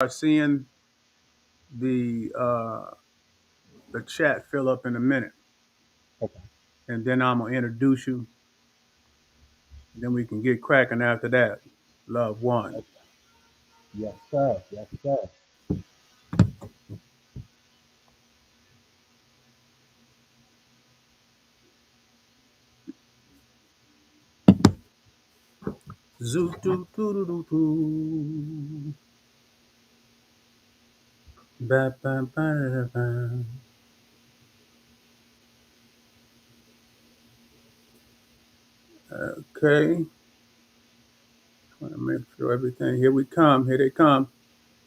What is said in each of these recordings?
Seeing the chat fill up in a minute, Okay. and then I'm gonna introduce you. Then we can get cracking after that. Love one. Okay. Yes, sir. Yes, sir. Zoo doo doo doo doo doo. Ba ba ba da ba. Okay. Want to make sure everything. Here we come. Here they come.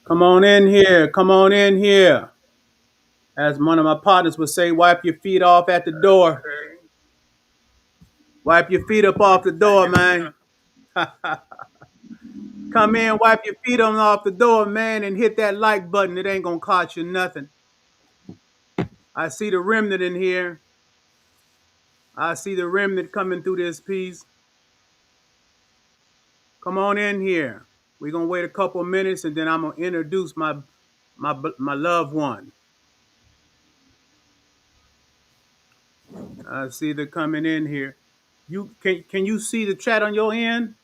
Come on in here. Come on in here. As one of my partners would say, wipe your feet off at the door. Wipe your feet up off the door, man. Come in, wipe your feet on off the door, man, and hit that like button. It ain't gonna cost you nothing. I see the remnant in here. I see the remnant coming through this piece. Come on in here. We're gonna wait a couple of minutes, and then I'm gonna introduce my loved one. I see they're coming in here. You can you see the chat on your end,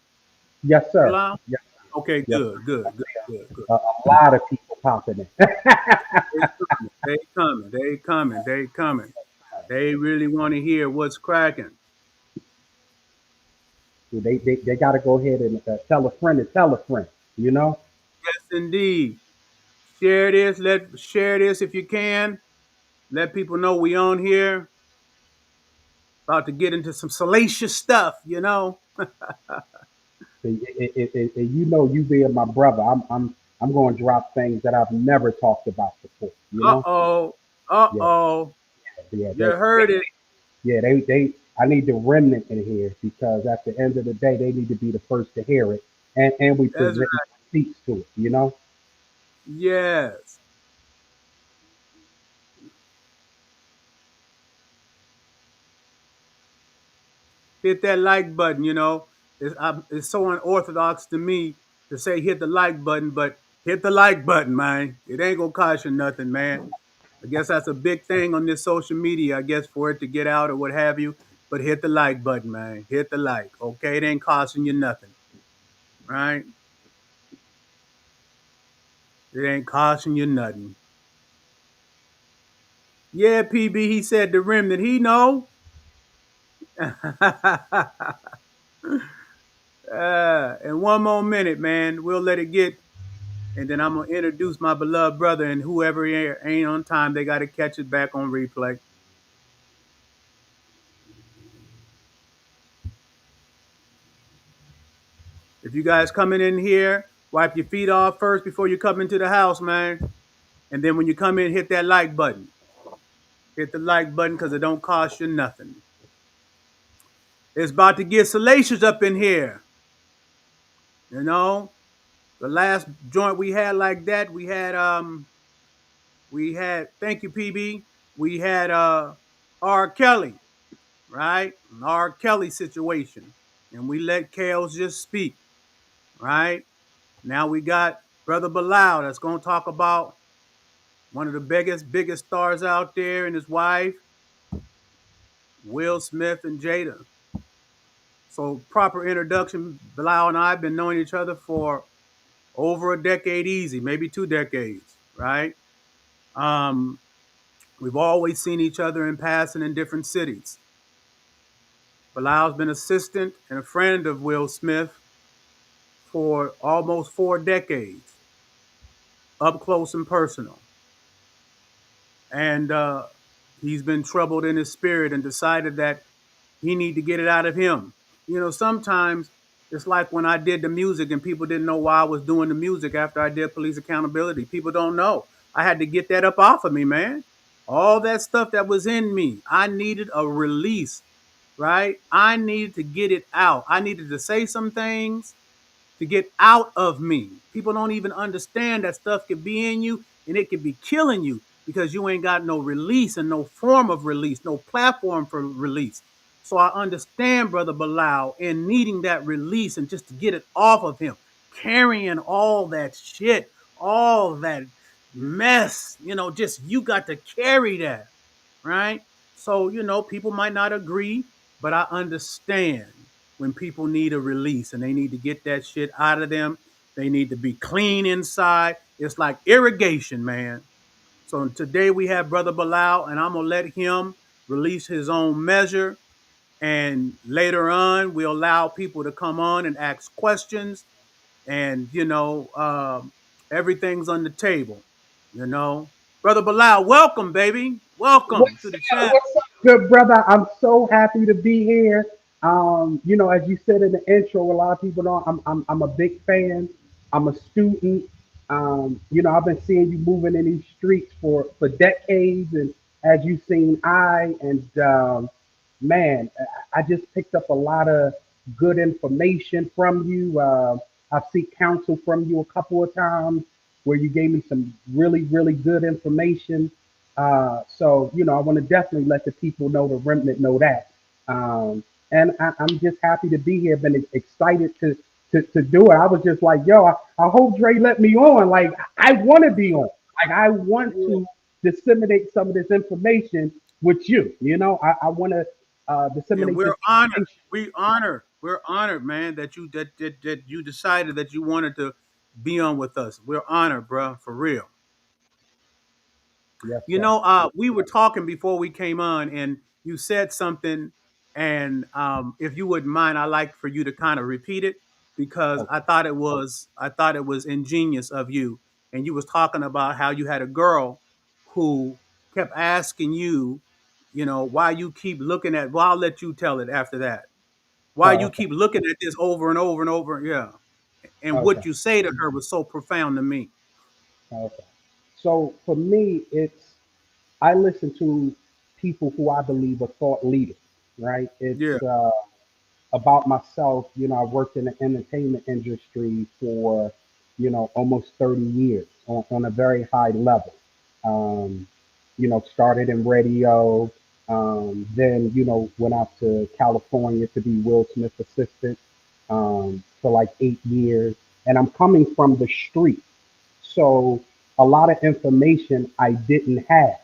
Yes, sir. Bilal? Yes, Okay, yes. good, good, good, good, good. A lot of people popping in. They coming, they coming, they coming. They really want to hear what's cracking. They got to go ahead and tell a friend to tell a friend. You know. Yes, indeed. Share this. Let share this if you can. Let people know we on here. About to get into some salacious stuff, you know. You know, you being my brother, I'm going to drop things that I've never talked about before. You Uh know. oh. Uh Yeah, oh. yeah. You heard it. Yeah, they. I need the remnant in here because at the end of the day, they need to be the first to hear it, and we That's present right. receipts to it. You know. Yes. Hit that like button, you know. It's so unorthodox to me to say hit the like button, but hit the like button, man. It ain't gonna cost you nothing, man. I guess that's a big thing on this social media, I guess, for it to get out or what have you. But hit the like button, man. Hit the like, okay? It ain't costing you nothing, right? It ain't costing you nothing. Yeah, PB, he said the rim that he know. In one more minute, man, we'll let it get, and then I'm gonna introduce my beloved brother, and whoever ain't on time, they got to catch it back on replay. If you guys coming in here, wipe your feet off first before you come into the house, man. And then when you come in, hit that like button. Hit the like button because it don't cost you nothing. It's about to get salacious up in here. You know, the last joint we had like that, we had thank you, PB. We had R. Kelly, right? An R. Kelly situation. And we let Kales just speak, right? Now we got Brother Bilaal that's gonna talk about one of the biggest stars out there and his wife, Will Smith and Jada. So proper introduction. Bilal and I have been knowing each other for over a decade, easy, maybe 2 decades, right? Um, we've always seen each other in passing in different cities. Bilal's been assistant and a friend of Will Smith for almost 4 decades, up close and personal. And he's been troubled in his spirit and decided that he need to get it out of him. You know, sometimes it's like when I did the music and people didn't know why I was doing the music after I did police accountability. People don't know. I had to get that up off of me, man. All that stuff that was in me, I needed a release, right? I needed to get it out. I needed to say some things to get out of me. People don't even understand that stuff could be in you and it could be killing you because you ain't got no release and no form of release, no platform for release. So I understand Brother Bilaal in needing that release and just to get it off of him, carrying all that shit, all that mess, just you got to carry that, right? So, people might not agree, but I understand when people need a release and they need to get that shit out of them. They need to be clean inside. It's like irrigation, man. So today we have Brother Bilaal, and I'm gonna let him release his own measure. And later on, we'll allow people to come on and ask questions. And everything's on the table. Brother Bilaal, welcome, baby. Welcome to What's the channel. what's up, good brother? I'm so happy to be here. As you said in the intro, a lot of people know I'm a big fan. I'm a student. I've been seeing you moving in these streets for decades, and as you've seen, man, I just picked up a lot of good information from you. I've seek counsel from you a couple of times where you gave me some really, really good information. I want to definitely let the people know, the remnant know that. I'm just happy to be here. Been excited to do it. I was just like, yo, I hope Dre let me on. Like, I want to be on. Like, I want to disseminate some of this information with you. I want to And disseminate we're this honored. information. We're honored, man, that you decided that you wanted to be on with us. We're honored, bro, for real. Yes, sir. We were talking before we came on, and you said something, and if you wouldn't mind, I'd like for you to kind of repeat it because Okay. I thought it was ingenious of you, and you was talking about how you had a girl who kept asking you, why you keep looking at. Well, I'll let you tell it after that. Why Oh, you okay. keep looking at this over and over and over, yeah. And Okay. what you say to her was so profound to me. Okay. So for me, I listen to people who I believe are thought leaders, right? Yeah. About myself. I worked in the entertainment industry for, almost 30 years on a very high level. Um, Started in radio, then, went out to California to be Will Smith assistant for like 8 years. And I'm coming from the street. So a lot of information I didn't have.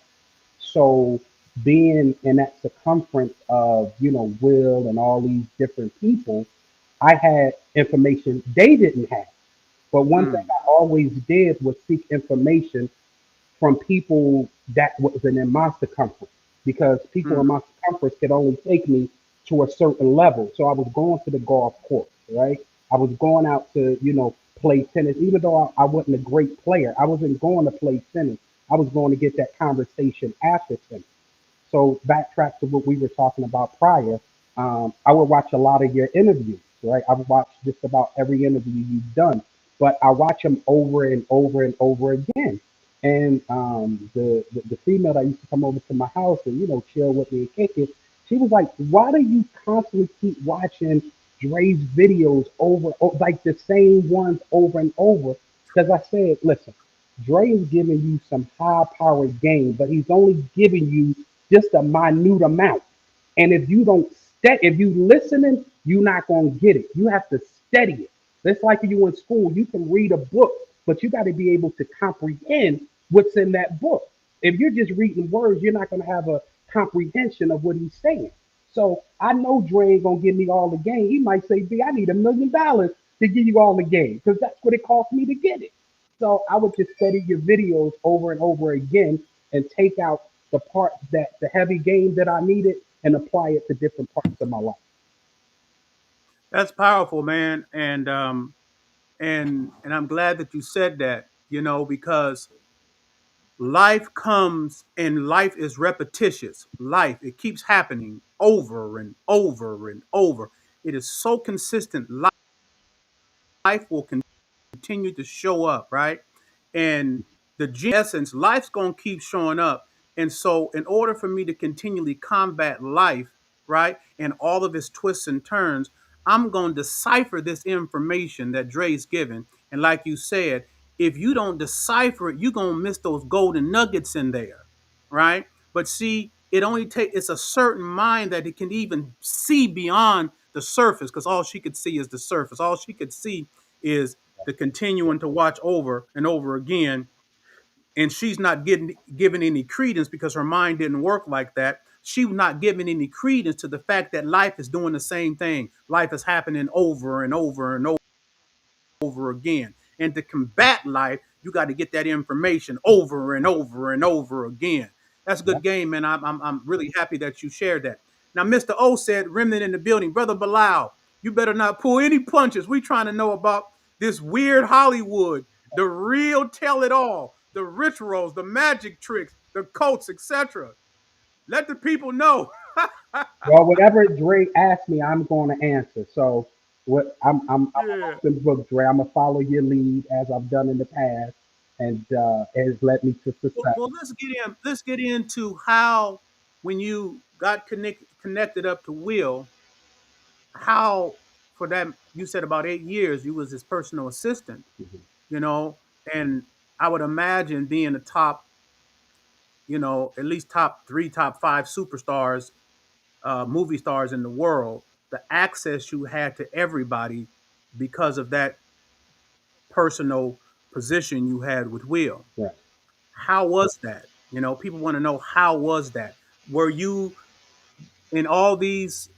So being in that circumference of, Will and all these different people, I had information they didn't have. But one thing Mm, I always did was seek information from people that wasn't in my circumference because people in mm, my circumference could only take me to a certain level. So I was going to the golf course, right? I was going out to, play tennis, even though I wasn't a great player. I wasn't going to play tennis. I was going to get that conversation after tennis. So backtrack to what we were talking about prior. I would watch a lot of your interviews, right? I would watch just about every interview you've done, but I watch them over and over and over again. And the female that used to come over to my house and chill with me and kick it, she was like, "Why do you constantly keep watching Dre's videos like the same ones over and over?" Because I said, "Listen, Dre is giving you some high powered game, but he's only giving you just a minute amount. And if you listening, you're not gonna get it. You have to study it. That's like you in school. You can read a book, but you got to be able to comprehend what's in that book. If you're just reading words, you're not gonna have a comprehension of what he's saying. So I know Dre ain't gonna give me all the game. He might say, "B, I need $1 million to give you all the game because that's what it cost me to get it." So I would just study your videos over and over again and take out the parts that the heavy game that I needed and apply it to different parts of my life. that's powerful, man. And I'm glad that you said that, because life comes and life is repetitious. Life, it keeps happening over and over and over. It is so consistent. Life will continue to show up, right? And the essence, life's going to keep showing up. And so, in order for me to continually combat life, right, and all of its twists and turns, I'm going to decipher this information that Dre's given. And like you said, if you don't decipher it, you're going to miss those golden nuggets in there, right? But see, it's a certain mind that it can even see beyond the surface because all she could see is the surface. All she could see is to continuing to watch over and over again, and she's not getting given any credence because her mind didn't work like that. She was not giving any credence to the fact that life is doing the same thing. Life is happening over and over and over again. And to combat life, you got to get that information over and over and over again. That's a Yeah. good game, man. I'm really happy that you shared that. Now, Mr. O said, remnant in the building. Brother Bilaal, you better not pull any punches. We trying to know about this weird Hollywood, the real tell it all, the rituals, the magic tricks, the cults, etc. Let the people know. Well, whatever Dre asked me, I'm going to answer. So, I'm an Yeah. open book, Dre. I'm gonna follow your lead as I've done in the past, and it has led me to success. Well, let's get in. Let's get into how when you got connected up to Will, how for that you said about 8 years you was his personal assistant, Mhm. you know, and I would imagine being the top, at least top three, top five superstars, movie stars in the world, the access you had to everybody because of that personal position you had with Will. Right. How was that? People want to know how was that? Were you in all these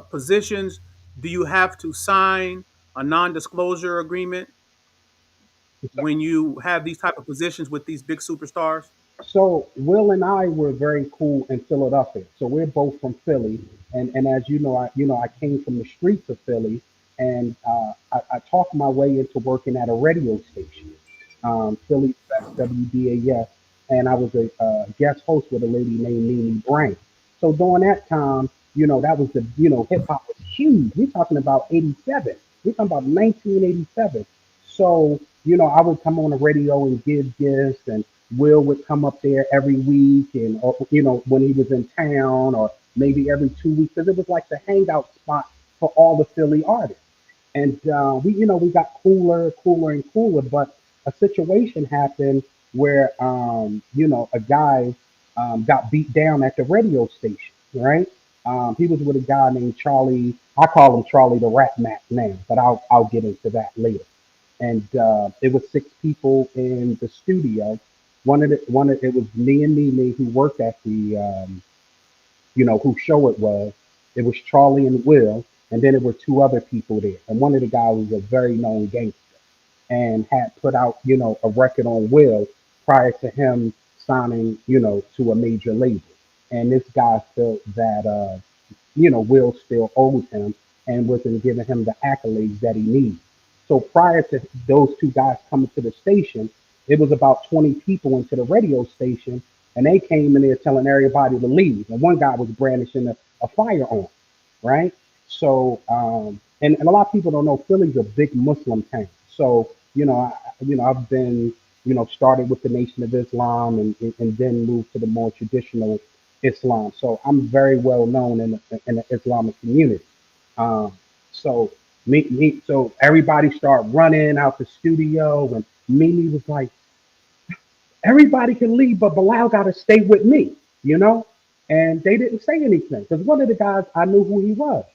positions? Do you have to sign a non-disclosure agreement when you have these type of positions with these big superstars? So Will and I were very cool in Philadelphia. So we're both from Philly, and as I came from the streets of Philly, and I talked my way into working at a radio station, Philly's best WDAS, and I was a guest host with a lady named Mimi Brain. So during that time, that was the hip hop was huge. We're talking about '87. We're talking about 1987. So I would come on the radio and give gifts and Will would come up there every week, and or, when he was in town, or maybe every 2 weeks, because it was like the hangout spot for all the Philly artists. And we got cooler, cooler, and cooler. But a situation happened where a guy got beat down at the radio station. Right? He was with a guy named Charlie. I call him Charlie the Rat Mac now, but I'll get into that later. And it was six people in the studio. One of it was me and Mimi who worked at the whose show it was. It was Charlie and Will, and then there were two other people there. And one of the guys was a very known gangster and had put out a record on Will prior to him signing to a major label. And this guy felt that Will still owes him and wasn't giving him the accolades that he needs. So prior to those two guys coming to the station, it was about 20 people into the radio station, and they came in there telling everybody to leave. And one guy was brandishing a firearm, right? So, and a lot of people don't know Philly's a big Muslim town. So, I've been, started with the Nation of Islam and then moved to the more traditional Islam. So I'm very well known in the Islamic community. Um, so so everybody started running out the studio, and Mimi was like, everybody can leave, but Bilal got to stay with me, you know. And they didn't say anything because one of the guys I knew who he was.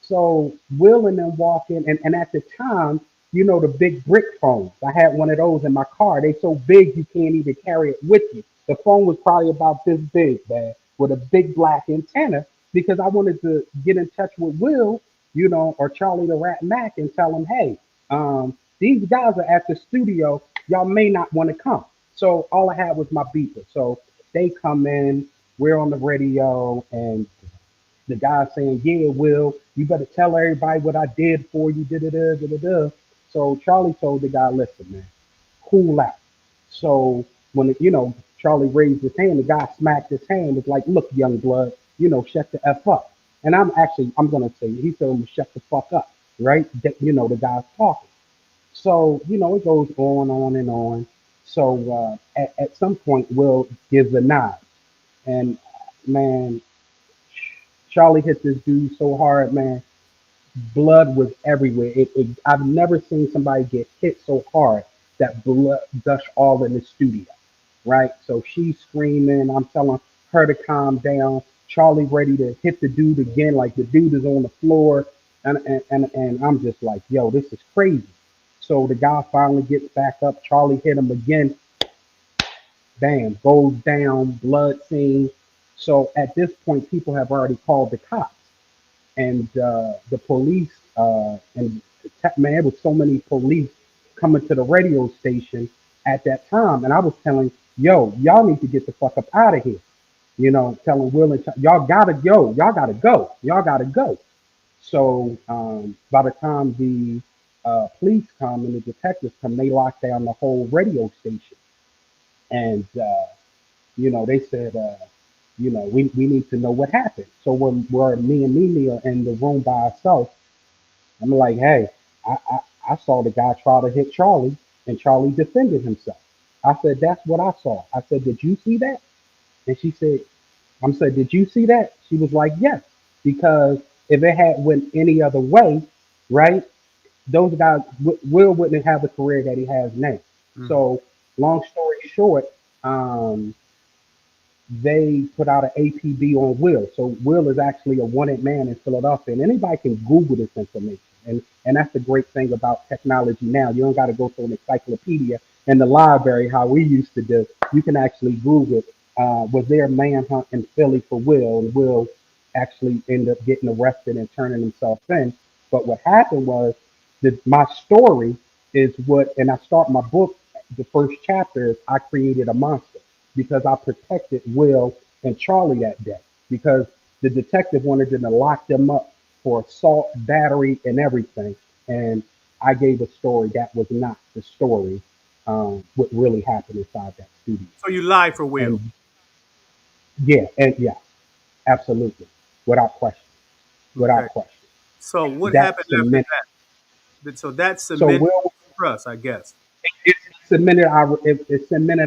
So Will and them walk in, and at the time, the big brick phones. I had one of those in my car. They so big you can't even carry it with you. The phone was probably about this big, man, with a big black antenna because I wanted to get in touch with Will, or Charlie the Rat Mac and tell them, hey, these guys are at the studio. Y'all may not want to come. So all I had was my beeper. So they come in, we're on the radio, and the guy saying, "Yeah, Will, you better tell everybody what I did for you." Da da da da da da. So Charlie told the guy, "Listen, man, cool out." So when Charlie raised his hand, the guy smacked his hand. Was like, "Look, young blood, shut the f up." And I'm gonna say he told him to shut the fuck up, right? The guy's talking. So it goes on and on. So at some point, Will gives a nod, and man, Charlie hit this dude so hard, man. Blood was everywhere. I've never seen somebody get hit so hard that blood gushed all in the studio, right? So she's screaming. I'm telling her to calm down. Charlie ready to hit the dude again, like the dude is on the floor, and I'm just like, yo, this is crazy. So the guy finally gets back up. Charlie hit him again. Bam, goes down, blood scene. So at this point, people have already called the cops and the police. And man, there was so many police coming to the radio station at that time. And I was telling, yo, y'all need to get the fuck up out of here. Telling Will and y'all gotta go, y'all gotta go, y'all gotta go. So by the time the police come and the detectives come, they lock down the whole radio station. And they said, we need to know what happened. So when me and Mimi are in the room by ourselves, I'm like, hey, I saw the guy try to hit Charlie, and Charlie defended himself. I said, that's what I saw. I said, did you see that? And she said, I'm said, did you see that? She was like, yes, because if it had went any other way, right, those guys, Will wouldn't have the career that he has now. Mm-hmm. So, long story short, um, they put out an APB on Will. So Will is actually a wanted man in Philadelphia, and anybody can Google this information. And that's the great thing about technology now. You don't got to go to an encyclopedia in the library how we used to do. You can actually Google was there a manhunt in Philly for Will, and Will actually ended up getting arrested and turning himself in. But what happened was that my story is what, and I start my book. The first chapter is I created a monster because I protected Will and Charlie that day because the detective wanted them to lock them up for assault, battery, and everything. And I gave a story that was not the story, what really happened inside that studio. So you lied for Will. And yeah, absolutely, without question, Okay. without question. So what That happened after cemented. that? So that So cemented Will trust, I guess. it cemented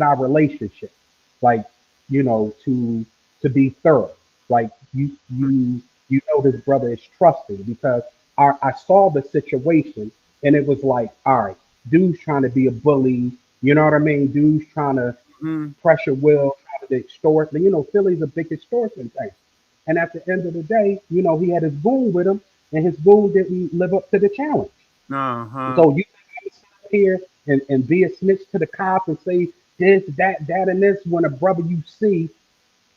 our relationship, like to be thorough. Like this brother is trusting because I saw the situation and it was like, all right, dude's trying to be a bully. You know what I mean? Dude's trying to Mm-hmm. pressure Will, trying to extort. Philly's a big extortion thing. And at the end of the day, he had his goon with him, and his goon didn't live up to the challenge. Uh-huh. So you can sit up here and be a snitch to the cops and say this, that, and this when a brother you see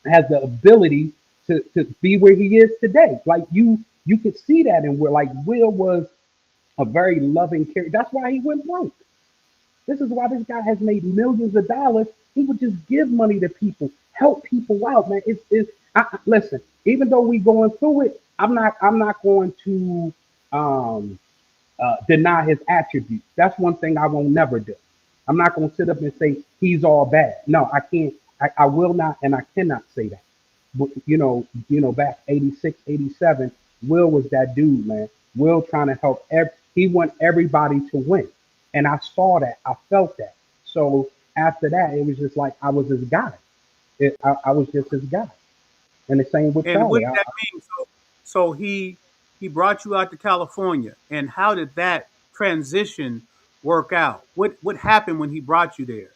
has the ability to be where he is today. Like you could see that and where like Will was a very loving character. That's why he went broke. This is why this guy has made millions of dollars. He would just give money to people, help people out, man. Listen. Even though we going through it, I'm not going to um, deny his attributes. That's one thing I won't never do. I'm not going to sit up and say he's all bad. No, I can't. I will not, and I cannot say that. But, back 86, 87, Will was that dude, man. Will trying to help. He want everybody to win, and I saw that. I felt that. So after that, it was just like I was his guy. I was just his guy. And the same with And what Charlie. did that mean? So he brought you out to California, and how did that transition work out? What happened when he brought you there?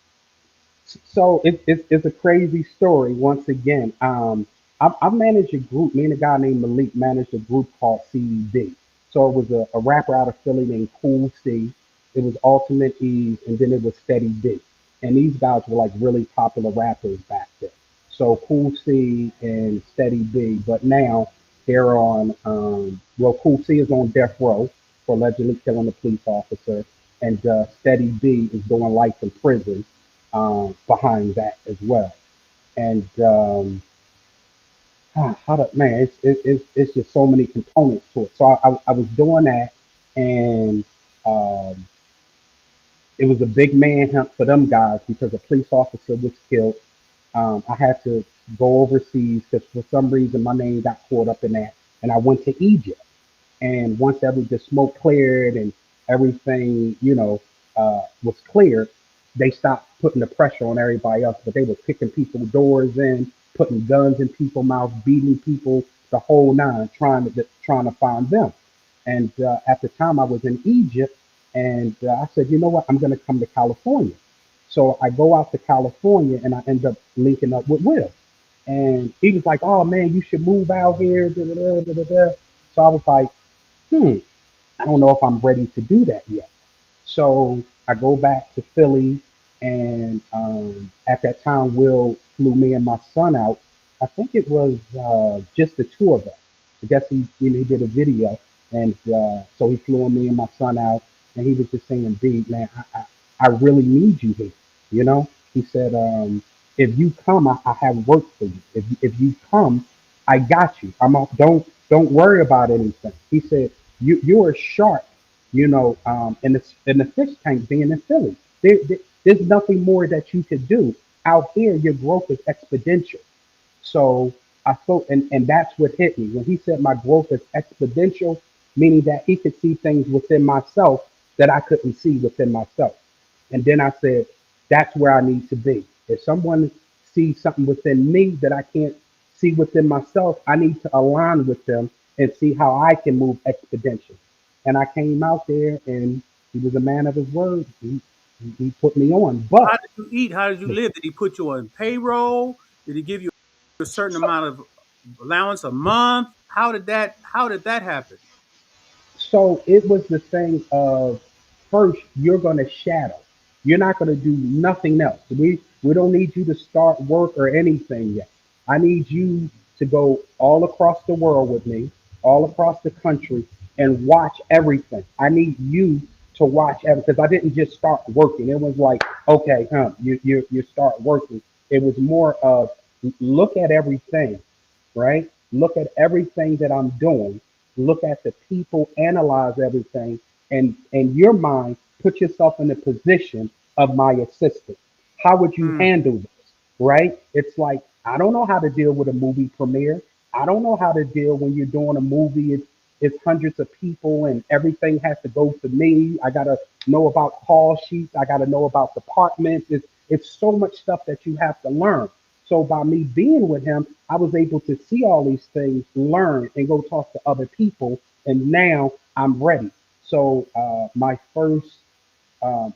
So it's a crazy story once again. I managed a group, me and a guy named Malik managed a group called CED. So it was a rapper out of Philly named Cool C. It was Ultimate Ease, and then it was Steady D. And these guys were like really popular rappers back then. So Cool C and Steady B, but now they're on, Cool C is on death row for allegedly killing a police officer, and Steady B is doing life in prison behind that as well. And how to man, it's just so many components to it. So I was doing that, and um, it was a big manhunt for them guys because a police officer was killed. I had to go overseas because for some reason my name got caught up in that, and I went to Egypt. And once the smoke cleared and everything, was cleared, they stopped putting the pressure on everybody else. But they were kicking people's doors in, putting guns in people's mouths, beating people, the whole nine, trying to find them. And at the time, I was in Egypt, and I said, you know what, I'm going to come to California. So I go out to California, and I end up linking up with Will. And he was like, "Oh man, you should move out here." Da, da, da, da, da, da. So I was like, I don't know if I'm ready to do that yet. So I go back to Philly, and at that time, Will flew me and my son out. I think it was just the two of us. I guess he did a video, and so he flew me and my son out, and he was just saying, "B, man, I really need you here." You know, he said, "If you come, I have work for you. If you come, I got you. I'm off. Don't worry about anything." He said, you're a shark, in the fish tank being in Philly. There's nothing more that you could do. Out here, your growth is exponential. So I thought, and that's what hit me when he said my growth is exponential, meaning that he could see things within myself that I couldn't see within myself. And then I said, that's where I need to be. If someone sees something within me that I can't see within myself, I need to align with them and see how I can move exponential. And I came out there, and he was a man of his word. He put me on. How But did you eat? How did you live? Did he put you on payroll? Did he give you a certain amount of allowance a month? How did that happen? So it was the thing of, first you're going to shadow. You're not going to do nothing else. We don't need you to start work or anything yet. I need you to go all across the world with me, all across the country, and watch everything. I need you to watch everything because I didn't just start working. It was like, okay, you start working. It was more of, look at everything, right? Look at everything that I'm doing, look at the people, analyze everything, and in your mind, put yourself in the position of my assistant. How would you Mm, handle this? Right? It's like, I don't know how to deal with a movie premiere. I don't know how to deal when you're doing a movie. It's hundreds of people and everything has to go to me. I gotta know about call sheets. I gotta know about departments. It's so much stuff that you have to learn. So by me being with him, I was able to see all these things, learn, and go talk to other people. And now I'm ready. So my first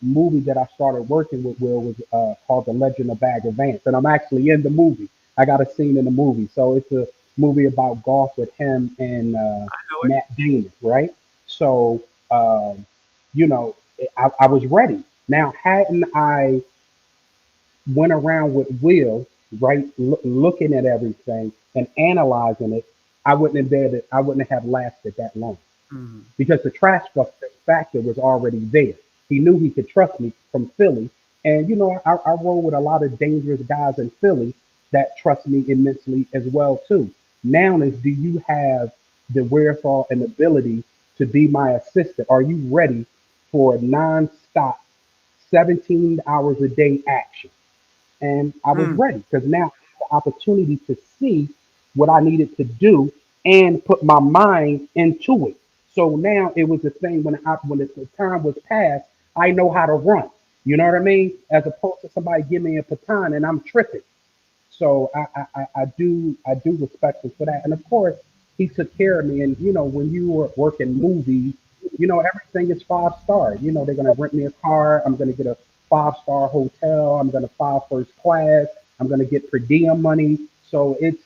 movie that I started working with Will was called The Legend of Bagger Vance, and I'm actually in the movie. I got a scene in the movie, so it's a movie about golf with him and I know it. Matt Damon, right? So you know, I was ready. Now, hadn't I went around with Will, right, looking at everything and analyzing it, I wouldn't have lasted that long Mm. because the factor was already there. He knew he could trust me from Philly, and I roll with a lot of dangerous guys in Philly that trust me immensely as well too. Now is, do you have the wherewithal and ability to be my assistant? Are you ready for nonstop, 17 hours a day action? And I was Mm. ready because now I had the opportunity to see what I needed to do and put my mind into it. So now it was the thing when the time was passed, I know how to run. You know what I mean? As opposed to somebody give me a baton and I'm tripping. So I do respect him for that. And of course, he took care of me. And when you were working movies, everything is 5 star. They're gonna rent me a car. I'm gonna get a 5 star hotel. I'm gonna file first class. I'm gonna get per diem money. So it's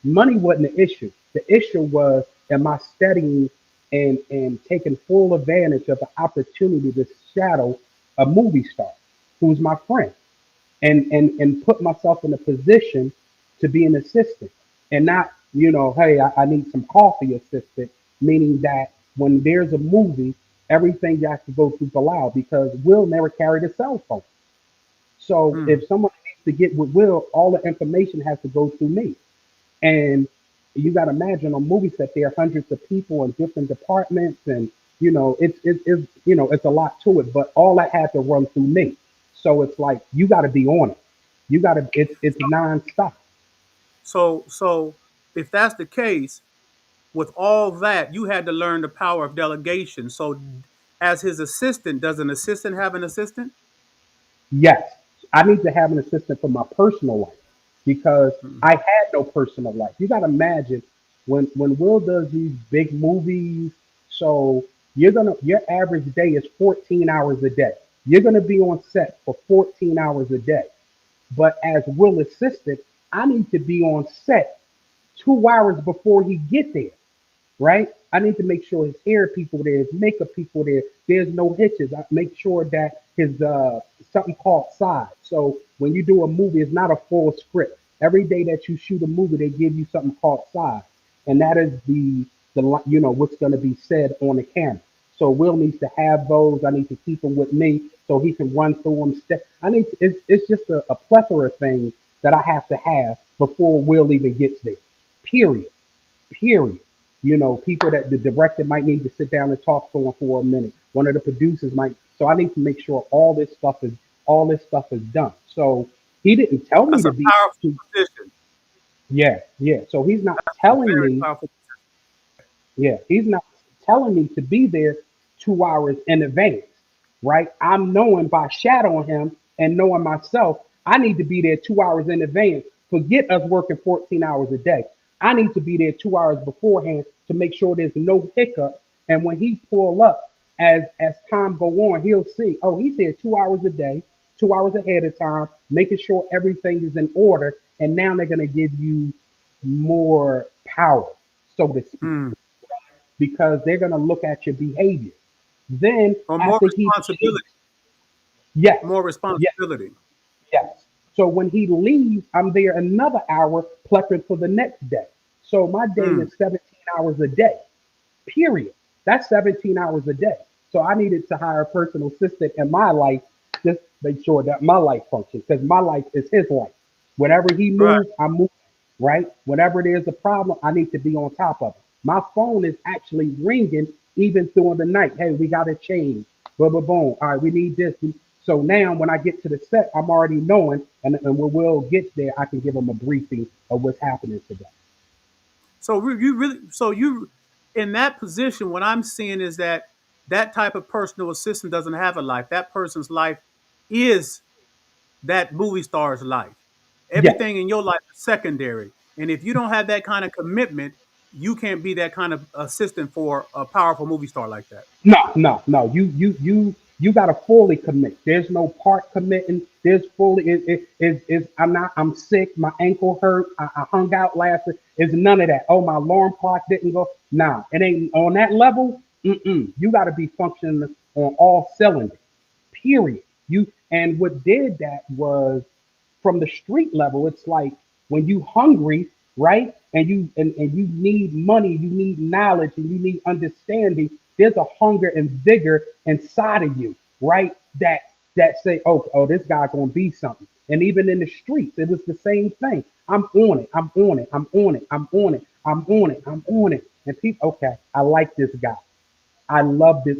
money wasn't the issue. The issue was, am I studying and taking full advantage of the opportunity to shadow a movie star who's my friend and put myself in a position to be an assistant and not, hey, I need some coffee assistant, meaning that when there's a movie, everything has to go through Bilal because Will never carried a cell phone. So Mm. if someone needs to get with Will, all the information has to go through me. And you got to imagine on movie set there are hundreds of people in different departments, and it's a lot to it. But all that had to run through me, so it's like you got to be on it. You got to. It's nonstop. So if that's the case, with all that, you had to learn the power of delegation. So, as his assistant, does an assistant have an assistant? Yes, I need to have an assistant for my personal life because Mm. I had no personal life. You got to imagine when Will does these big movies. So your average day is 14 hours a day. You're gonna be on set for 14 hours a day. But as Will assistant, I need to be on set 2 hours before he get there. right? I need to make sure his hair people there, his makeup people there. There's no hitches. I make sure that his something called sides. So when you do a movie, it's not a full script. Every day that you shoot a movie, they give you something called sides, and that is the what's going to be said on the camera. So Will needs to have those. I need to keep them with me so he can run through them. It's just a plethora of things that I have to have before Will even gets there. Period. Period. People that the director might need to sit down and talk to him for a minute. One of the producers might. So I need to make sure all this stuff is done. So he didn't tell me That's a to be. powerful position. Yeah, yeah. So he's not A telling very me. powerful. Yeah, he's not telling me to be there 2 hours in advance, right? I'm knowing by shadowing him and knowing myself, I need to be there 2 hours in advance. Forget us working 14 hours a day. I need to be there 2 hours beforehand to make sure there's no hiccup. And when he pull up, as time go on, he'll see, oh, he's there 2 hours a day, 2 hours ahead of time, making sure everything is in order. And now they're gonna give you more power, so to speak, Mm. because they're going to look at your behavior. Then Or more after he leaves, responsibility. yes, More yes, responsibility. yes. So when he leaves, I'm there another hour prepping for the next day. So my day Mm. is 17 hours a day, period. That's 17 hours a day. So I needed to hire a personal assistant in my life, just make sure that my life functions, because my life is his life. Whenever he Right. moves, I move, right? Whenever there's a problem, I need to be on top of it. My phone is actually ringing even during the night. Hey, we got to change. Boom, boom, boom. All right, we need this. So now when I get to the set, I'm already knowing, and when Will gets there, I can give him a briefing of what's happening today. You really, so you, in that position, what I'm seeing is that that type of personal assistant doesn't have a life. That person's life is that movie star's life. Yes. Everything in your life is secondary. And if you don't have that kind of commitment, you can't be that kind of assistant for a powerful movie star like that. No, no, no. You gotta fully commit. There's no part committing. There's fully I'm not I'm sick, my ankle hurt, I hung out last week. It's none of that. Oh, my alarm clock didn't go. Nah, it ain't on that level. You gotta be functioning on all cylinders. Period. And what did that was from the street level, it's like when you hungry, right? And you need money, you need knowledge, and you need understanding. There's a hunger and vigor inside of you, right? That say, oh, this guy's gonna be something. And even in the streets, it was the same thing. I'm on it, I'm on it, I'm on it, I'm on it, I'm on it, I'm on it. And people, okay, I like this guy. I love this.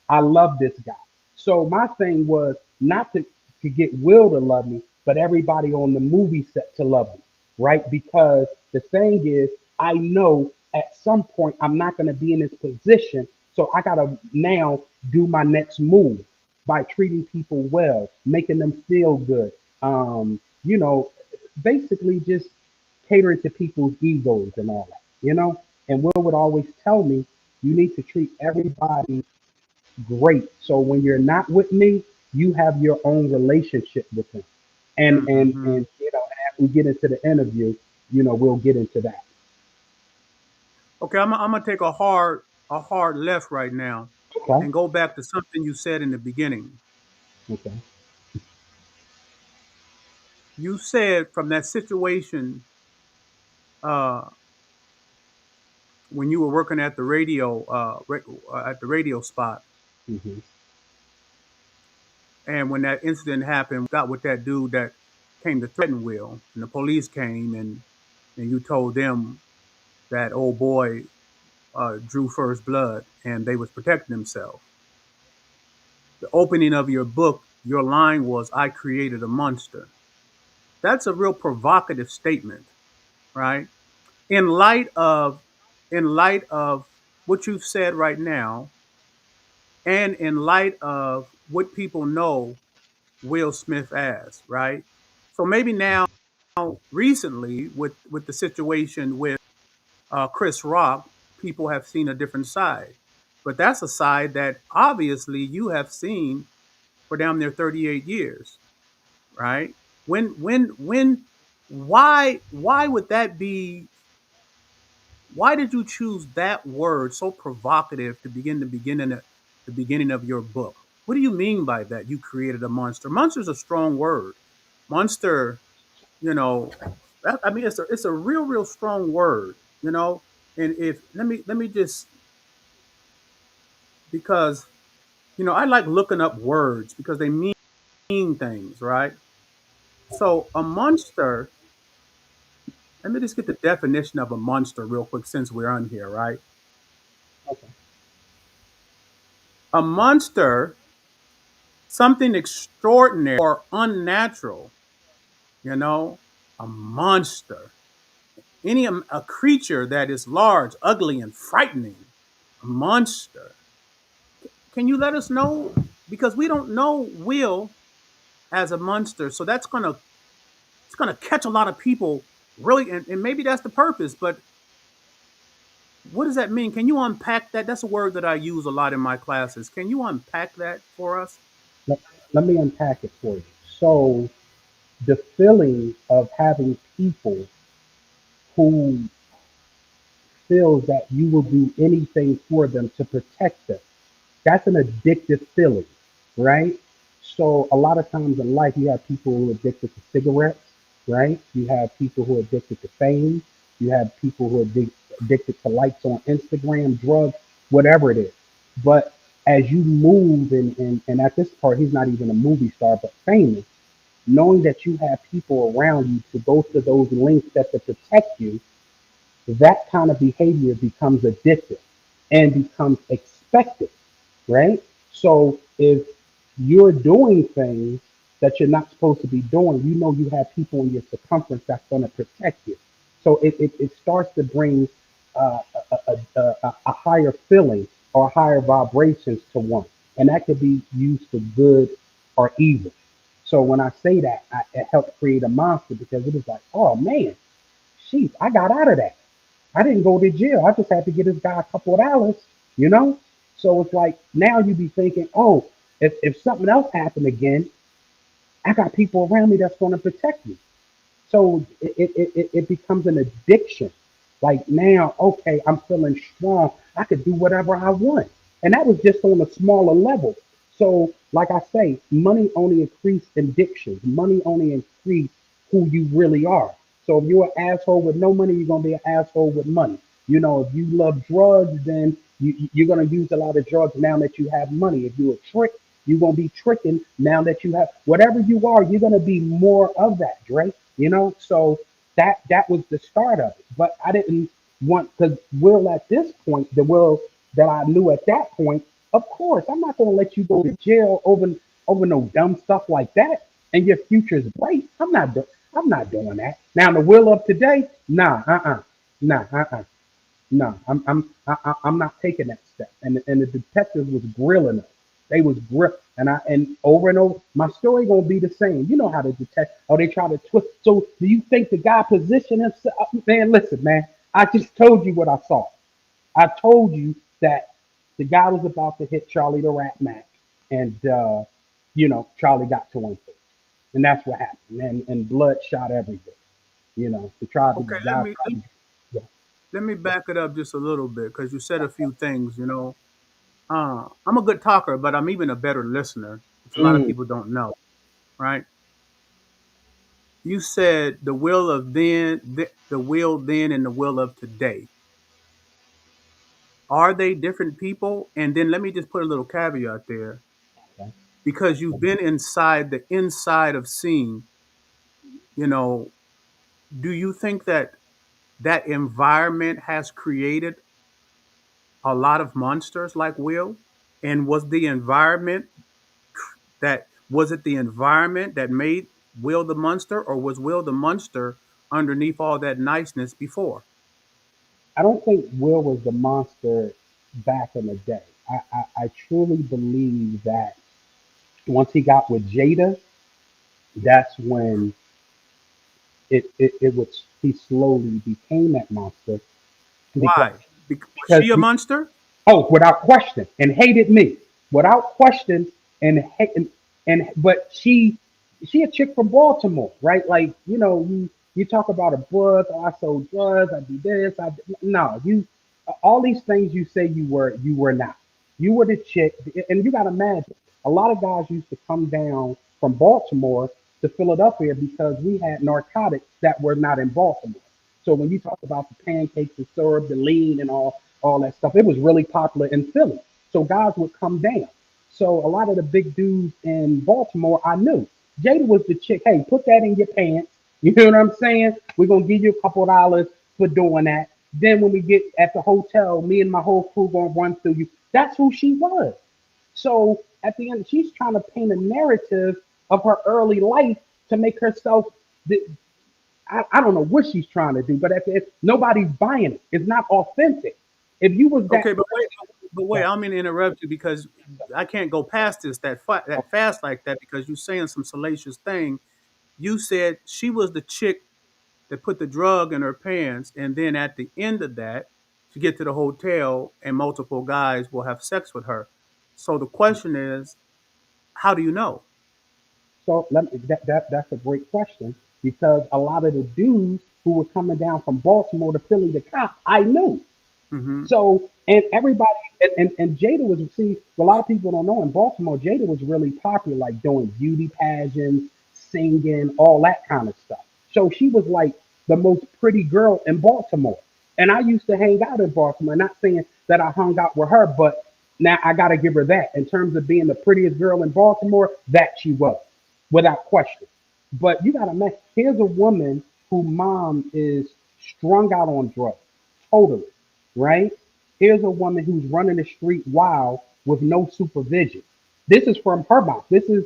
I love this guy. So my thing was not to get Will to love me, but everybody on the movie set to love me, right? Because the thing is, I know at some point I'm not going to be in this position, so I got to now do my next move by treating people well, making them feel good. You know, basically just catering to people's egos and all that. And Will would always tell me, you need to treat everybody great. So when you're not with me, you have your own relationship with him. Mm-hmm. As we get into the interview, we'll get into that. Okay, I'm gonna take a hard left right now, Okay. and go back to something you said in the beginning. Okay. You said from that situation uh, when you were working at the radio at the radio spot, Hmm. and when that incident happened, got with that dude that came to threaten Will, and the police came and you told them that old boy drew first blood and they was protecting themselves. The opening of your book, your line was, "I created a monster." That's a real provocative statement, right? In light of in light of what you've said right now, and in light of what people know Will Smith as, right? So maybe now, recently, with the situation with Chris Rock, people have seen a different side. But that's a side that obviously you have seen for damn near 38 years, right? When, why would that be? Why did you choose that word so provocative to begin the beginning of your book? What do you mean by that? You created a monster. Monster is a strong word. Monster, you know, I mean it's a real strong word, you know. And if let me just because I like looking up words because they mean things, right? So a monster. Let me just get the definition of a monster real quick since we're on here, right? Okay. A monster, something extraordinary or unnatural, you know, a monster. A creature that is large, ugly, and frightening. A monster. Can you let us know? Because we don't know Will as a monster, so it's gonna catch a lot of people really, and maybe that's the purpose. But what does that mean? Can you unpack that? That's a word that I use a lot in my classes. Can you unpack that for us? Let, let me unpack it for you. So the feeling of having people who feels that you will do anything for them to protect them. That's an addictive feeling, right? So a lot of times in life, you have people who are addicted to cigarettes, right? You have people who are addicted to fame. You have people who are addicted to likes on Instagram, drugs, whatever it is. But as you move, and at this part, he's not even a movie star, but famous, knowing that you have people around you to go to those links that to protect you, that kind of behavior becomes addictive and becomes expected, right? So if you're doing things that you're not supposed to be doing, you know you have people in your circumference that's going to protect you. So it starts to bring a higher feeling or higher vibrations to one. And that could be used for good or evil. So when I say that, it helped create a monster because it was like, oh man, sheesh, I got out of that. I didn't go to jail. I just had to get this guy a couple of dollars, you know? So it's like now you be thinking, oh, if something else happened again, I got people around me that's going to protect me. So it becomes an addiction. Like now, okay, I'm feeling strong. I could do whatever I want. And that was just on a smaller level. So, like I say, money only increase addictions. Money only increase who you really are. So if you're an asshole with no money, you're gonna be an asshole with money. You know, if you love drugs, then you're gonna use a lot of drugs now that you have money. If you're a trick, you're gonna be tricking now that you have whatever you are. You're gonna be more of that, Drake. You know, so that was the start of it. But I didn't want because Will at this point, the Will that I knew at that point, of course, I'm not gonna let you go to jail over no dumb stuff like that. And your future is bright. I'm not doing that. Now the Will of today, nah, no, I'm not taking that step. And the detective was grilling us. They was and over and over. My story gonna be the same. You know how the detect. Oh, they try to twist. So do you think the guy positioned himself? Man, listen, man. I just told you what I saw. I told you that the guy was about to hit Charlie the Rat Mac, and Charlie got to him first, and that's what happened. And blood shot everywhere. To try to Okay, let guy me tried to. Yeah. let me back it up just a little bit because you said a few things. I'm a good talker, but I'm even a better listener, which a lot of Mm, people don't know. Right? You said the will of then, the will then, and the will of today. Are they different people? And then let me just put a little caveat there okay. because you've been inside the inside of seeing. You know, do you think that that environment has created a lot of monsters like Will? And was it the environment that made Will the monster, or was Will the monster underneath all that niceness before? I don't think Will was the monster back in the day. I truly believe that once he got with Jada, that's when it was he slowly became that monster because Why? Was because she a monster? oh, without question, and hated me without question, and and but she a chick from Baltimore, right? Like You talk about a book, oh, I sold drugs, I do this, no, you all these things you say you were not. You were the chick, and you got to imagine a lot of guys used to come down from Baltimore to Philadelphia because we had narcotics that were not in Baltimore. So when you talk about the pancakes, the syrup, the lean, and all that stuff, it was really popular in Philly. So guys would come down. So a lot of the big dudes in Baltimore, I knew. Jada was the chick. Hey, put that in your pants. You know what I'm saying? We're gonna give you a couple dollars for doing that. Then when we get at the hotel, me and my whole crew gonna run through you. That's who she was. So at the end, she's trying to paint a narrative of her early life to make herself. I don't know what she's trying to do, but at the end, nobody's buying it. It's not authentic. If you was that Okay, but wait, person, I'm going to interrupt you because I can't go past this that fast like that because you're saying some salacious thing. You said she was the chick that put the drug in her pants, and then at the end of that, she get to the hotel and multiple guys will have sex with her. So the question is, how do you know? so that's a great question because a lot of the dudes who were coming down from Baltimore to Philly to cop, I knew. Hmm. So and everybody and Jada was see a lot of people don't know in Baltimore Jada was really popular like doing beauty pageants, singing, all that kind of stuff. So she was like the most pretty girl in Baltimore. And I used to hang out in Baltimore. Not saying that I hung out with her, but now I gotta give her that. In terms of being the prettiest girl in Baltimore, that she was, without question. But you gotta imagine here's a woman whose mom is strung out on drugs. Totally right? Here's a woman who's running the street wild with no supervision. This is from her mouth. This is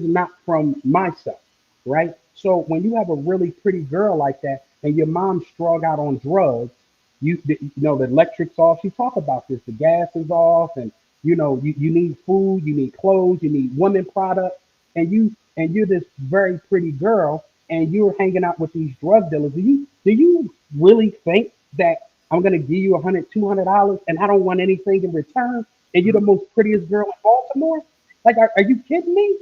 not from myself, right? So when you have a really pretty girl like that and your mom strung out on drugs, you know the electric's off. She talk about this. The gas is off, and you need food, you need clothes, you need women products, and you're this very pretty girl, and you're hanging out with these drug dealers. Do you really think that I'm gonna give you $100, $200, and I don't want anything in return, and you're the most prettiest girl in Baltimore? Like, are you kidding me?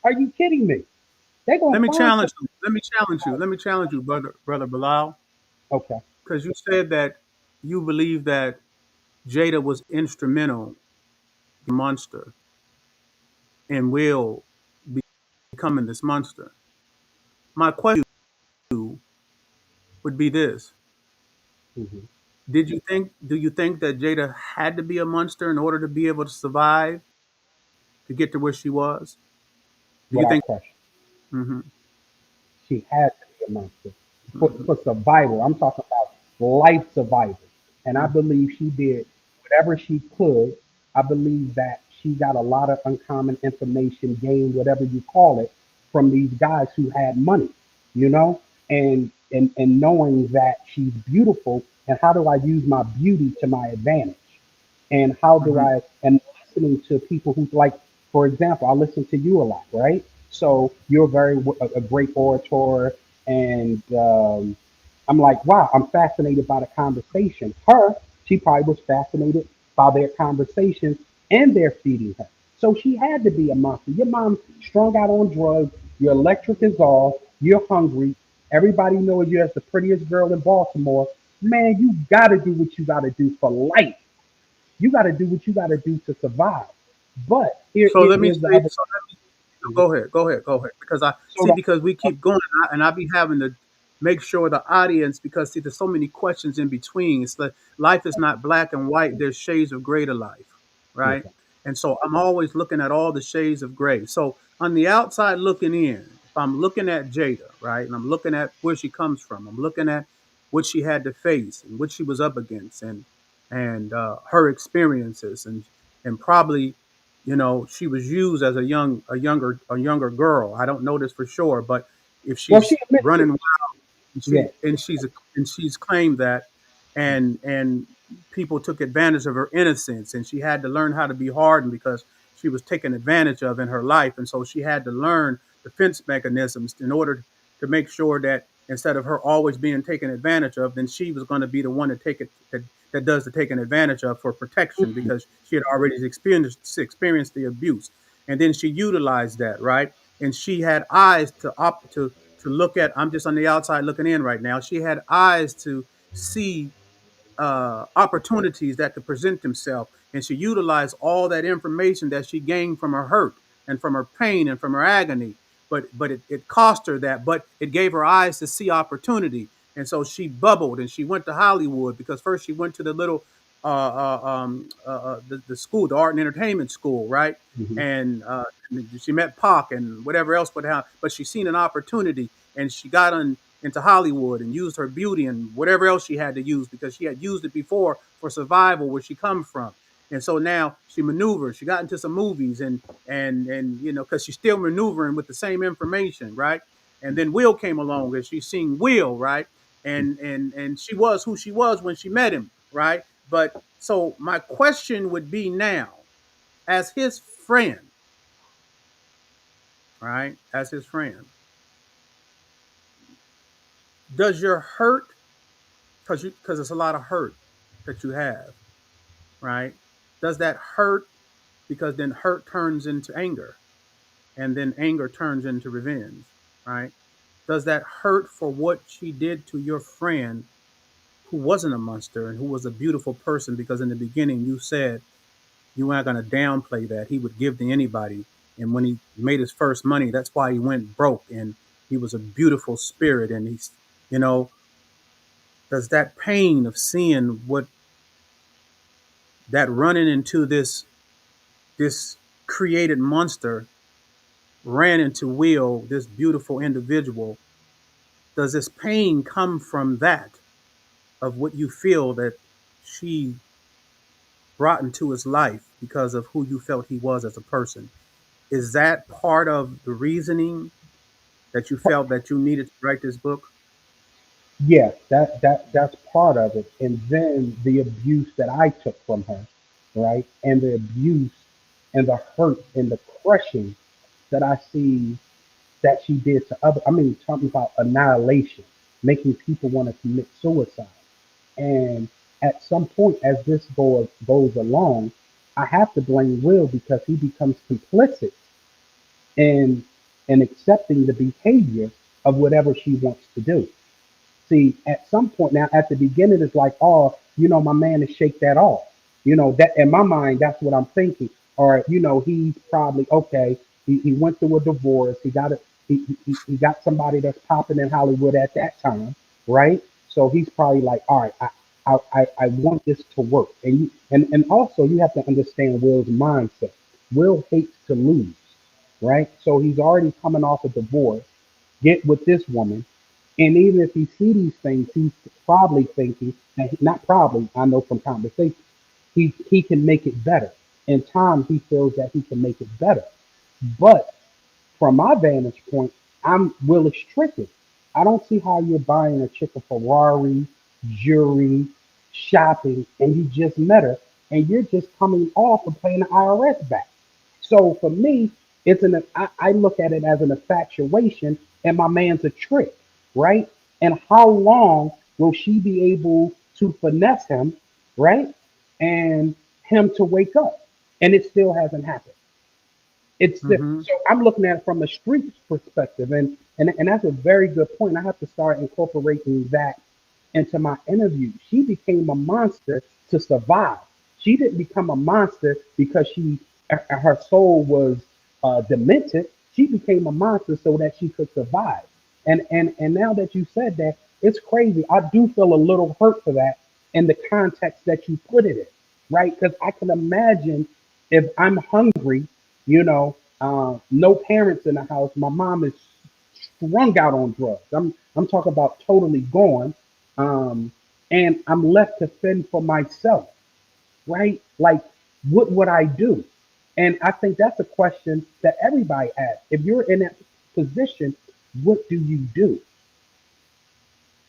Are you kidding me? They're gonna Let me find challenge some. you. Let me challenge you. Let me challenge you, brother Bilal, Okay. because you said that you believe that Jada was instrumental, monster, and will be becoming this monster. My question to you would be this: Hmm. Do you think that Jada had to be a monster in order to be able to survive to get to where she was? Do you Without think? question. Hmm. She had to be a monster Hmm. for survival. I'm talking about life survival. And I believe she did whatever she could. I believe that she got a lot of uncommon information, gained whatever you call it, from these guys who had money, you know, and knowing that she's beautiful and how do I use my beauty to my advantage? And how do Hmm. I and listening to people who like, for example, I listen to you a lot, right? So you're a great orator, and I'm like, wow, I'm fascinated by the conversation. She probably was fascinated by their conversations and their feeding her. So she had to be a monster. Your mom strung out on drugs. Your electric is off. You're hungry. Everybody knows you as the prettiest girl in Baltimore. Man, you got to do what you got to do for life. You got to do what you got to do to survive. But So let me here's the say. other. So go ahead. Go ahead. Go ahead. Because I So see the, because we keep going, and I be having to make sure the audience because see there's so many questions in between. It's like life is not black and white. There's shades of gray to life, right? okay. And so I'm always looking at all the shades of gray. So on the outside looking in, if I'm looking at Jada, right, and I'm looking at where she comes from, I'm looking at what she had to face and what she was up against, and her experiences, and probably she was used as a younger girl. I don't know this for sure, but if Well, she she's admits running it. wild and Yeah. she's claimed that, and people took advantage of her innocence, and she had to learn how to be hardened because she was taken advantage of in her life, and so she had to learn defense mechanisms in order to make sure that instead of her always being taken advantage of, then she was going to be the one to take it that does the taking advantage of for protection because she had already experienced the abuse, and then she utilized that, right, and she had eyes to to look at. I'm just on the outside looking in right now. She had eyes to see opportunities that could present themselves, and she utilized all that information that she gained from her hurt and from her pain and from her agony. But it cost her that, but it gave her eyes to see opportunity, and so she bubbled and she went to Hollywood because first she went to the little the school, the art and entertainment school, right? Hmm. And she met Pac and whatever else would happen, but she seen an opportunity and she got into Hollywood and used her beauty and whatever else she had to use because she had used it before for survival where she come from. And so now she maneuvered. She got into some movies and because she's still maneuvering with the same information, right? And then Will came along and she's seen Will, right? And she was who she was when she met him, right? But so my question would be now, as his friend, right? As his friend, does your hurt because it's a lot of hurt that you have, right? Does that hurt because then hurt turns into anger and then anger turns into revenge, right? Does that hurt for what she did to your friend who wasn't a monster and who was a beautiful person? Because in the beginning you said you weren't going to downplay that. He would give to anybody. And when he made his first money, that's why he went broke. And he was a beautiful spirit. And he's, you know, does that pain of seeing what that running into this created monster ran into Will, this beautiful individual, does this pain come from that of what you feel that she brought into his life because of who you felt he was as a person? Is that part of the reasoning that you felt that you needed to write this book? Yeah, that's part of it. And then the abuse that I took from her, right? And the abuse and the hurt and the crushing that I see that she did to other. I mean, talking about annihilation, making people want to commit suicide. And at some point, as this goes along, I have to blame Will because he becomes complicit in accepting the behavior of whatever she wants to do. See, at some point now, at the beginning, it's like, oh, my man is shake that off. That in my mind, that's what I'm thinking. Or, he's probably okay. He went through a divorce. He got somebody that's popping in Hollywood at that time, right? So he's probably like, all right, I want this to work. And also you have to understand Will's mindset. Will hates to lose, right? So he's already coming off a divorce, get with this woman, and even if he see these things, he's probably thinking that not probably, I know from conversation, he can make it better. In time, he feels that he can make it better. But from my vantage point, I'm Willis stricken. I don't see how you're buying a chick a Ferrari, jewelry, shopping, and you just met her, and you're just coming off of paying the IRS back. So for me, I look at it as an infatuation, and my man's a trick, right? And how long will she be able to finesse him, right? And him to wake up, and it still hasn't happened. Mm-hmm. So I'm looking at it from a street perspective, and that's a very good point. I have to start incorporating that into my interview. She became a monster to survive. She didn't become a monster because her soul was demented. She became a monster so that she could survive. And now that you said that, it's crazy. I do feel a little hurt for that in the context that you put it in, right? Because I can imagine if I'm hungry, no parents in the house. My mom is strung out on drugs. I'm talking about totally gone, um, and I'm left to fend for myself, right? Like, what would I do? And I think that's a question that everybody asks. If you're in that position, what do you do?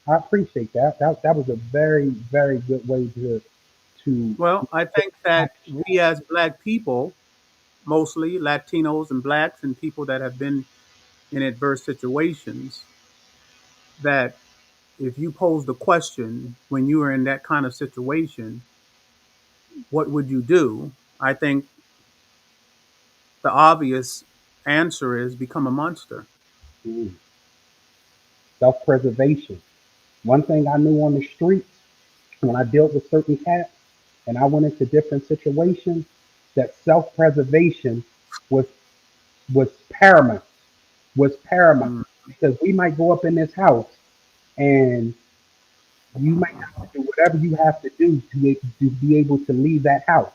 I appreciate that. That was a very, very good way to Well, I think that we as Black people, mostly Latinos and Blacks and people that have been in adverse situations, that if you pose the question when you are in that kind of situation, what would you do? I think the obvious answer is become a monster. Mm, self-preservation. One thing I knew on the streets when I dealt with certain cats and I went into different situations, that self-preservation was was paramount. Was paramount Mm, because we might go up in this house and you might have to do whatever you have to do to be able to leave that house.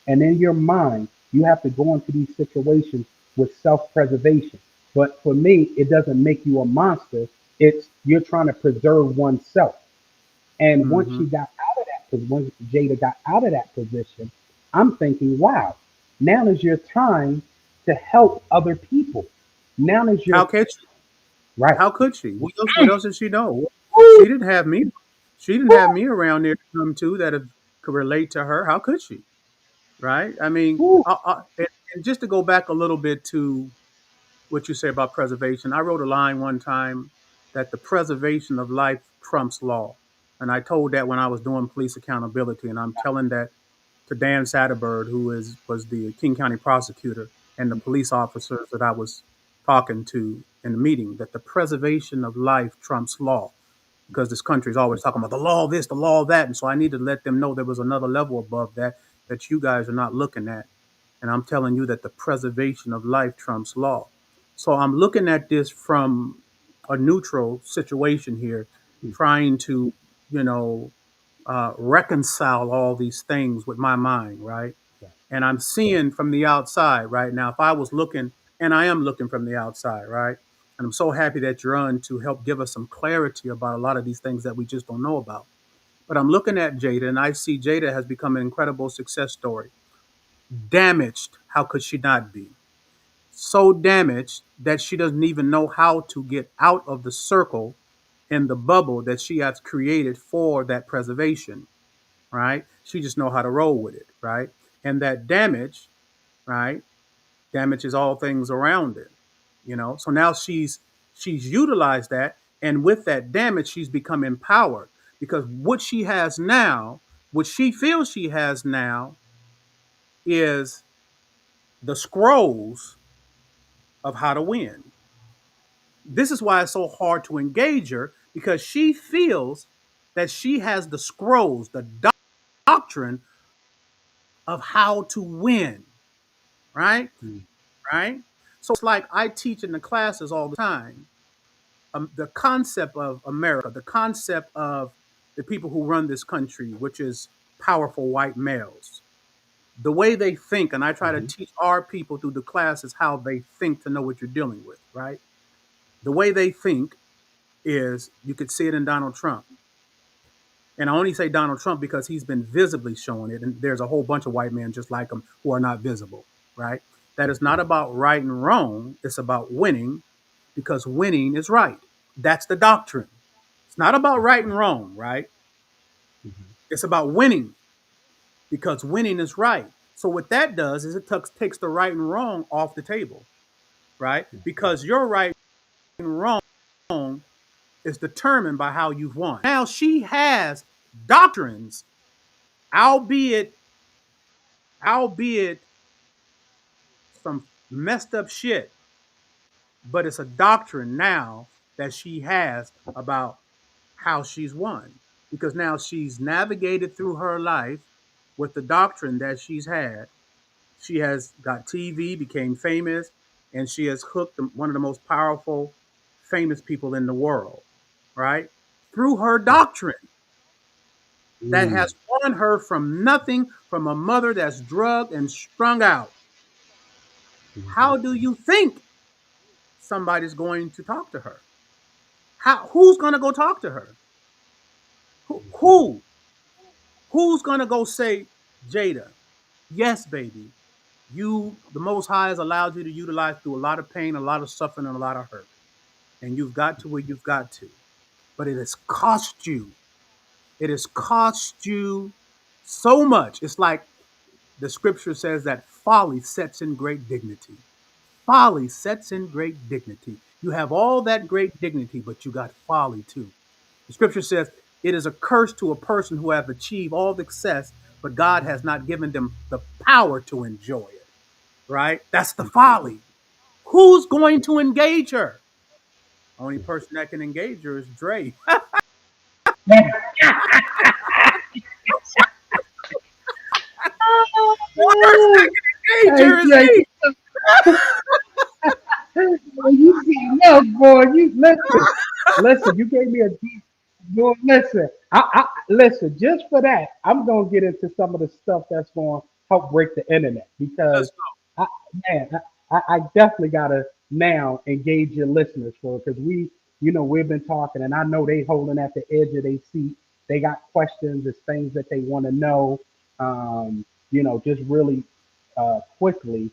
And in your mind, you have to go into these situations with self-preservation. But for me, it doesn't make you a monster. It's you're trying to preserve oneself. And once mm-hmm. she got out of that, because once Jada got out of that position, I'm thinking, wow, now is your time to help other people. Now is your How could she? right. How could she? What else did she know? She Woo, didn't have me. She didn't have woo, me around there to come to that could relate to her. How could she? Right? I mean, woo. and just to go back a little bit to what you say about preservation, I wrote a line one time that the preservation of life trumps law. And I told that when I was doing police accountability, and I'm telling that to Dan Satterbird, who was the King County prosecutor, and the police officers that I was talking to in the meeting, that the preservation of life trumps law. Because this country is always talking about the law of this, the law of that. And so I need to let them know there was another level above that that you guys are not looking at. And I'm telling you that the preservation of life trumps law. So I'm looking at this from a neutral situation here, trying to, you know, reconcile all these things with my mind, right? And I'm seeing from the outside right now. If I was looking, and I am looking from the outside, right? And I'm so happy that you're on to help give us some clarity about a lot of these things that we just don't know about. But I'm looking at Jada, and I see Jada has become an incredible success story. Damaged, how could she not be? So damaged that she doesn't even know how to get out of the circle and the bubble that she has created for that preservation, right? She just know how to roll with it, right? And that damage, right, damages all things around it, you know. So now she's utilized that, and with that damage, she's become empowered because what she has now, what she feels she has now, is the scrolls of how to win. This is why it's so hard to engage her because she feels that she has the scrolls, the doctrine of how to win, right? Right? So it's like I teach in the classes all the time the concept of America, the concept of the people who run this country, which is powerful white males, the way they think. And I try to Mhm, teach our people through the classes how they think to know what you're dealing with, right? The way they think is you could see it in Donald Trump. And I only say Donald Trump because he's been visibly showing it. And there's a whole bunch of white men just like him who are not visible, right? That is not about right and wrong. It's about winning because winning is right. That's the doctrine. It's not about right and wrong, right? It's about winning because winning is right. So what that does is it takes the right and wrong off the table, right? Because your right and wrong is determined by how you've won. Now she has doctrines, albeit albeit some messed up shit, but it's a doctrine now that she has about how she's won because now she's navigated through her life with the doctrine that she's had. She has got TV, became famous, and she has hooked one of the most powerful, famous people in the world, right? Through her doctrine that mm, has won her from nothing, from a mother that's drugged and strung out. How do you think somebody's going to talk to her? Who's going to go talk to her? Who? Who's going to go say, Jada, yes, baby, the Most High has allowed you to utilize through a lot of pain, a lot of suffering, and a lot of hurt. And you've got to where you've got to. But it has cost you. It has cost you so much. It's like the scripture says that folly sets in great dignity. Folly sets in great dignity. You have all that great dignity, but you got folly too. The scripture says, it is a curse to a person who have achieved all success, but God has not given them the power to enjoy it. Right? That's the folly. Who's going to engage her? Only person that can engage her is Dre. One person that can engage Hey, her is Jake, me. you see, look, boy, you listen, listen. You gave me a deep. Boy, listen, listen. Just for that, I'm gonna get into some of the stuff that's gonna help break the internet because, Let's go. I, man, I definitely gotta now engage your listeners for because we've been talking, and I know they holding at the edge of their seat. They got questions, there's things that they want to know. Just really quickly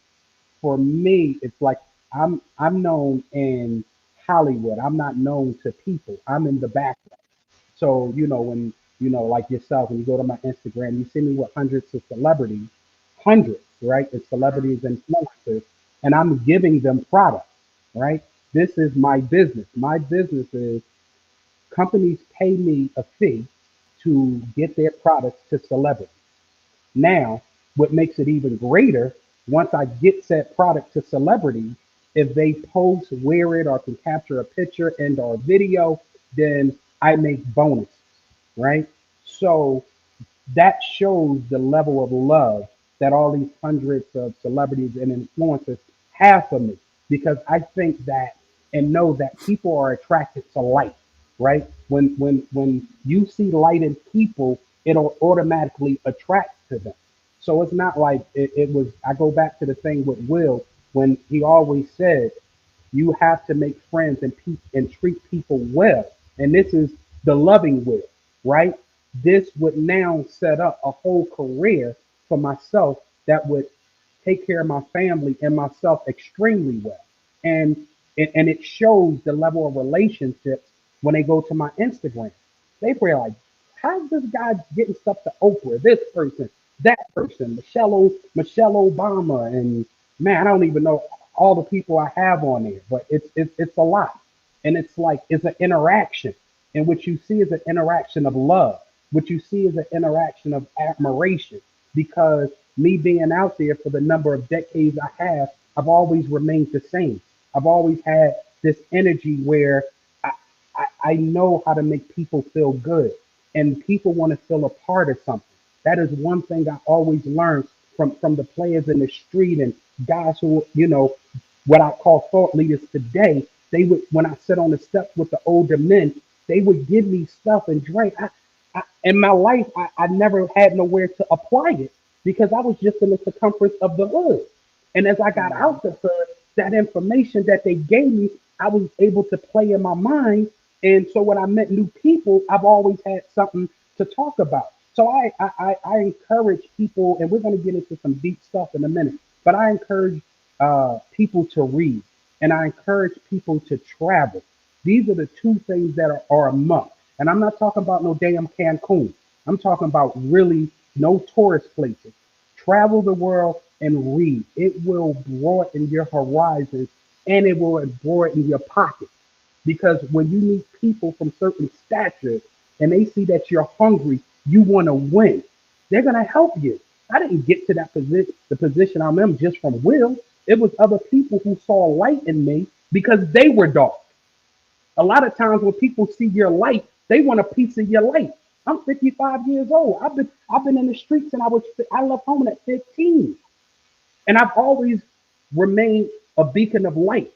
for me, it's like I'm known in Hollywood. I'm not known to people. I'm in the background. So when like yourself, when you go to my Instagram, you see me with hundreds of celebrities, hundreds, right? It's celebrities and influencers, and I'm giving them products, right? This is my business. My business is companies pay me a fee to get their products to celebrities. Now, what makes it even greater, once I get said product to celebrities, if they post, wear it, or can capture a picture and or video, then I make bonuses, right? So that shows the level of love that all these hundreds of celebrities and influencers have for me because I think that and know that people are attracted to light, right? When you see light in people, it'll automatically attract to them. So it's not like it was. I go back to the thing with Will when he always said you have to make friends and treat people well. And this is the loving will, right? This would now set up a whole career for myself that would take care of my family and myself extremely well. And and it shows the level of relationships when they go to my Instagram. They were like, how's this guy getting stuff to Oprah? This person, that person, Michelle Obama, and man, I don't even know all the people I have on there, but it's a lot, and it's like it's an interaction, and what you see is an interaction of love. What you see is an interaction of admiration, because me being out there for the number of decades I have, I've always remained the same. I've always had this energy where I, I know how to make people feel good, and people want to feel a part of something. That is one thing I always learned from the players in the street and guys who what I call thought leaders today. They would when I sit on the steps with the older men, they would give me stuff and drink. In my life, I never had nowhere to apply it because I was just in the circumference of the hood. And as I got Mhm. out the hood, that information that they gave me, I was able to play in my mind. And so when I met new people, I've always had something to talk about. So I encourage people, and we're going to get into some deep stuff in a minute, but I encourage people to read and I encourage people to travel. These are the two things that are a must. And I'm not talking about no damn Cancun. I'm talking about really no tourist places. Travel the world and read. It will broaden your horizons and it will broaden your pockets. Because when you meet people from certain statures and they see that you're hungry, you want to win, they're going to help you. I didn't get to that position, the position I'm in, just from will. It was other people who saw light in me because they were dark. A lot of times when people see your light, they want a piece of your light. I'm 55 years old. I've been in the streets and I left home at 15. And I've always remained a beacon of light.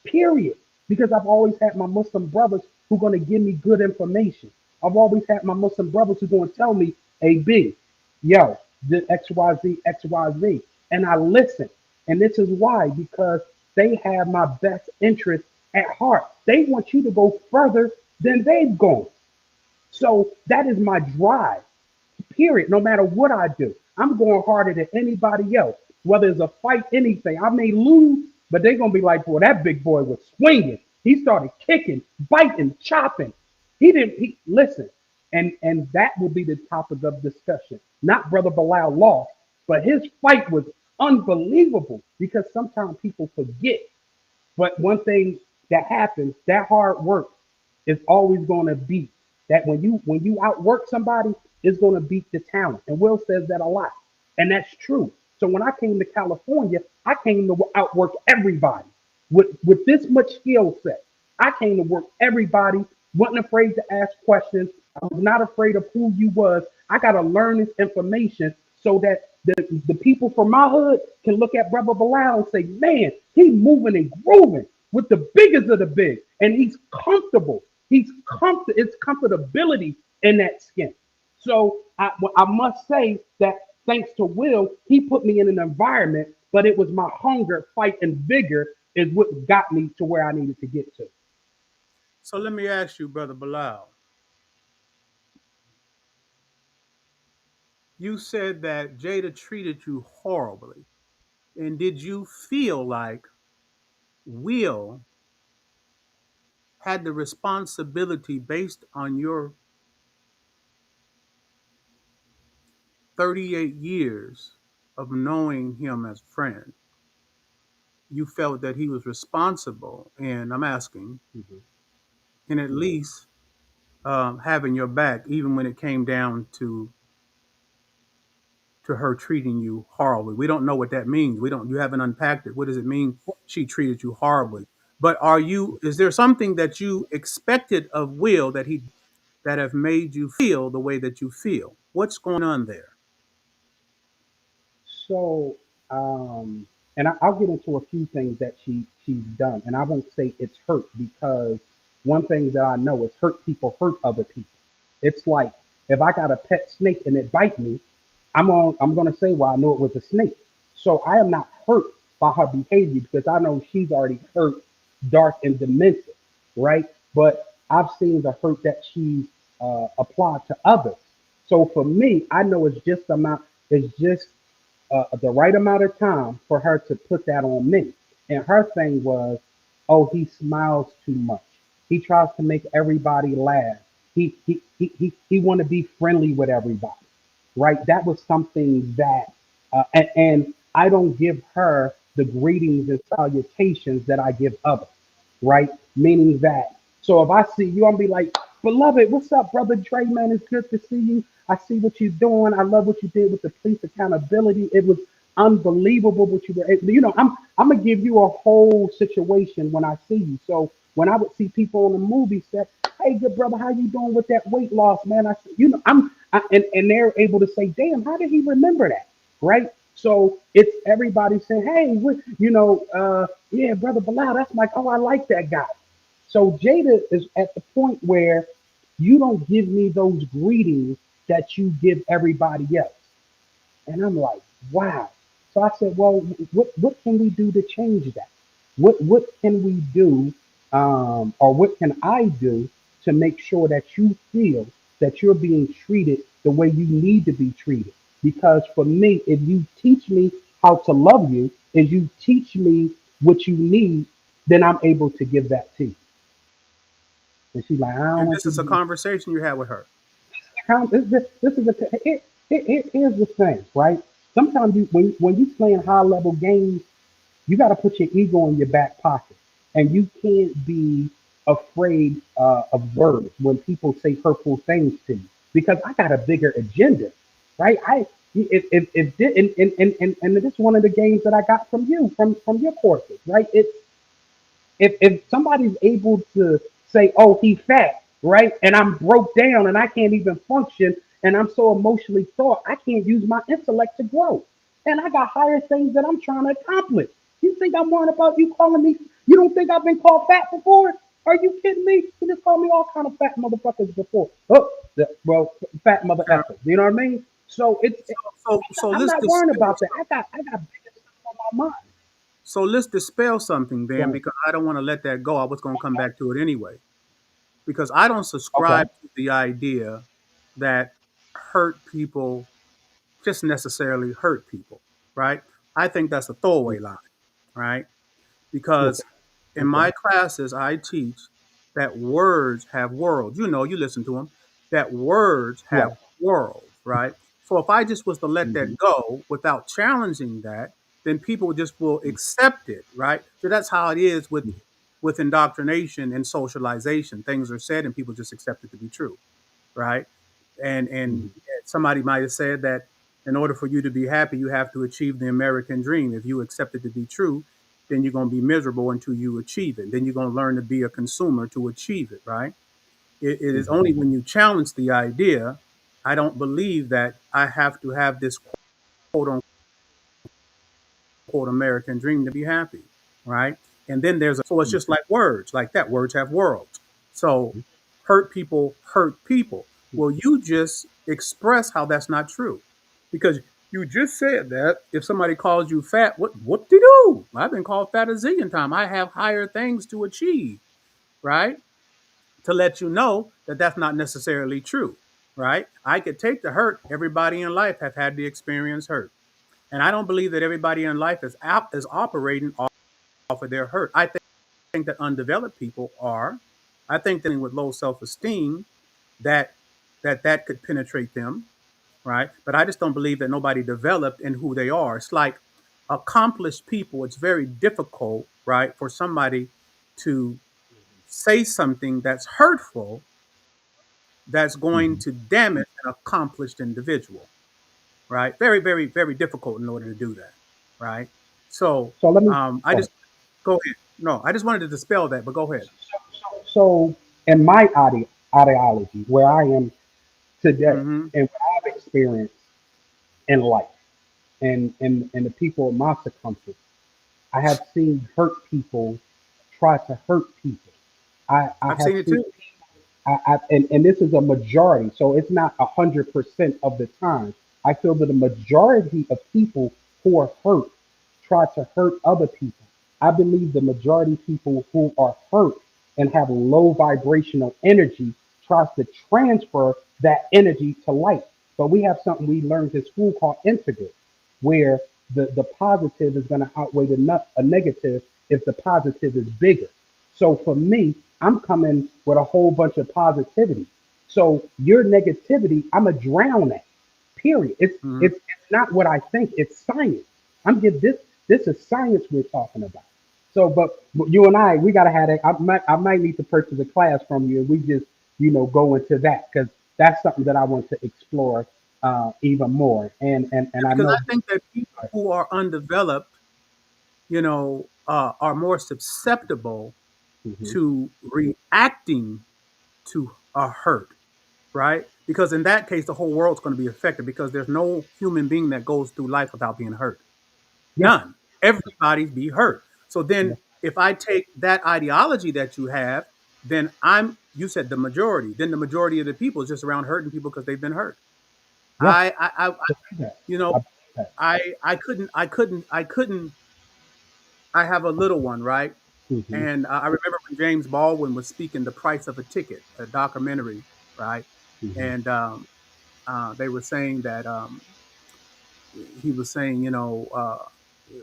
Period. Because I've always had my Muslim brothers who are going to give me good information. I've always had my Muslim brothers who are going to tell me, hey, B, yo, the XYZ, XYZ. And I listen. And this is why, because they have my best interest at heart. They want you to go further than they've gone. So that is my drive, period. No matter what I do, I'm going harder than anybody else. Whether it's a fight, anything, I may lose, but they're gonna be like, "Boy, that big boy was swinging. He started kicking, biting, chopping. He didn't. He listen." And that will be the topic of discussion. Not Brother Bilaal lost, but his fight was unbelievable because sometimes people forget. But one thing that happens, that hard work is always going to beat that when you outwork somebody, it's going to beat the talent. And Will says that a lot, and that's true. So when I came to California, I came to outwork everybody with this much skill set. I came to work everybody, wasn't afraid to ask questions. I was not afraid of who you was. I got to learn this information so that the people from my hood can look at Brother Bilaal and say, man, he moving and grooving with the biggest of the big. And he's comfortable. It's comfortability in that skin. So I must say that thanks to Will, he put me in an environment, but it was my hunger, fight, and vigor is what got me to where I needed to get to. So let me ask you, Brother Bilal. You said that Jada treated you horribly. And did you feel like Will had the responsibility based on your 38 years of knowing him as a friend? You felt that he was responsible, and I'm asking, Mhm. in at least having your back, even when it came down to her treating you horribly. We don't know what that means. We don't. You haven't unpacked it. What does it mean? She treated you horribly. But are you? Is there something that you expected of Will that have made you feel the way that you feel? What's going on there? So, and I'll get into a few things that she's done, and I won't say it's hurt because one thing that I know is hurt people hurt other people. It's like if I got a pet snake and it bite me, I'm gonna say, well, I know it was a snake. So I am not hurt by her behavior because I know she's already hurt, dark and demented, right? But I've seen the hurt that she's applied to others. So for me, I know it's just the right amount of time for her to put that on me. And her thing was, oh, he smiles too much. He tries to make everybody laugh. He want to be friendly with everybody, right? That was something that, and I don't give her the greetings and salutations that I give others, right? Meaning that, so if I see you, I'm be like, beloved, what's up, brother Dre, man? It's good to see you. I see what you're doing. I love what you did with the police accountability. It was unbelievable what you were. I'm gonna give you a whole situation when I see you. So when I would see people on the movie set, hey, good brother, how you doing with that weight loss, man? And they're able to say, damn, how did he remember that, right? So it's everybody saying, hey, yeah, brother Bilal, that's like, oh, I like that guy. So Jada is at the point where you don't give me those greetings that you give everybody else. And I'm like, wow. So I said, well, what can we do to change that? What can we do, or what can I do to make sure that you feel that you're being treated the way you need to be treated? Because for me, if you teach me how to love you, if you teach me what you need, then I'm able to give that to you. And she's like, I don't And want this you is to a be. conversation you had with her. This is here's the thing, right? Sometimes when you playing high level games, you got to put your ego in your back pocket, and you can't be afraid of words when people say hurtful things to you because I got a bigger agenda, right? I if and this is one of the games that I got from you from your courses, right? If somebody's able to say, "Oh, he fat," right, and I'm broke down and I can't even function, and I'm so emotionally thought, I can't use my intellect to grow, and I got higher things that I'm trying to accomplish. You think I'm worried about you calling me? You don't think I've been called fat before? Are you kidding me? You just called me all kind of fat motherfuckers before. Oh, well, fat mother Okay. effer. You know what I mean? So So I'm let's not worrying dispel about that. I got bigger stuff on my mind. let's dispel something Go then, ahead. because I don't want to let that go. I was going to come back to it anyway, because I don't Okay. subscribe to the idea that hurt people just necessarily hurt people, right? I think that's a throwaway line, right? Because Okay. in Okay. my classes, I teach that words have worlds. You know, you listen to them, that words have Right. worlds, right? So if I just was to let Mm-hmm. that go without challenging that, then people just will accept it, right? So that's how it is with indoctrination and socialization. Things are said and people just accept it to be true, right? And Mm-hmm. somebody might have said that in order for you to be happy, you have to achieve the American dream. If you accept it to be true, then you're going to be miserable until you achieve it. Then you're going to learn to be a consumer to achieve it, right? It is Mhm. only when you challenge the idea. I don't believe that I have to have this quote unquote American dream to be happy, right? And then so it's just like words, like that. Words have worlds. So hurt people. Well, you just express how that's not true, because you just said that if somebody calls you fat, what do you do? I've been called fat a zillion times. I have higher things to achieve, right? To let you know that that's not necessarily true, right? I could take the hurt. Everybody in life have had the experience hurt, and I don't believe that everybody in life is operating off of their hurt. I think that undeveloped people are. I think that with low self esteem, that that could penetrate them, right? But I just don't believe that nobody developed in who they are. It's like accomplished people. It's very difficult, right, for somebody to say something that's hurtful that's going Mhm. to damage an accomplished individual, right? Very, very, very difficult in order to do that, right? So So let me I go ahead. just go ahead. No, I just wanted to dispel that, but go ahead. So in my ideology, where I am today, Mm-hmm. and what I've experienced in life, and the people in my circumference, I have seen hurt people try to hurt people. I I've have seen it seen too. and this is a majority, so it's not 100% of the time. I feel that the majority of people who are hurt try to hurt other people. I believe the majority of people who are hurt and have low vibrational energy tries to transfer that energy to light. But we have something we learned in school called integrate, where the positive is going to outweigh a negative if the positive is bigger. So for me, I'm coming with a whole bunch of positivity. So your negativity, I'm a drown at. Period. Mm-hmm. It's not what I think. It's science. I'm get this. This is science we're talking about. So, but you and we gotta have that. I might need to purchase a class from you, and we just go into that because that's something that I want to explore even more. And I Because know. I think that people who are undeveloped, are more susceptible Hmm. to reacting to a hurt, right? Because in that case, the whole world's going to be affected because there's no human being that goes through life without being hurt. Yeah. None. Everybody's be hurt. So Yeah. then, if I take that ideology that you have, then you said the majority. Then the majority of the people is just around hurting people because they've been hurt. Yeah. I I see that. you know, I see that. I couldn't. I have a little one, right? Hmm. And I remember when James Baldwin was speaking The Price of a Ticket, a documentary, right? Hmm. And they were saying that he was saying,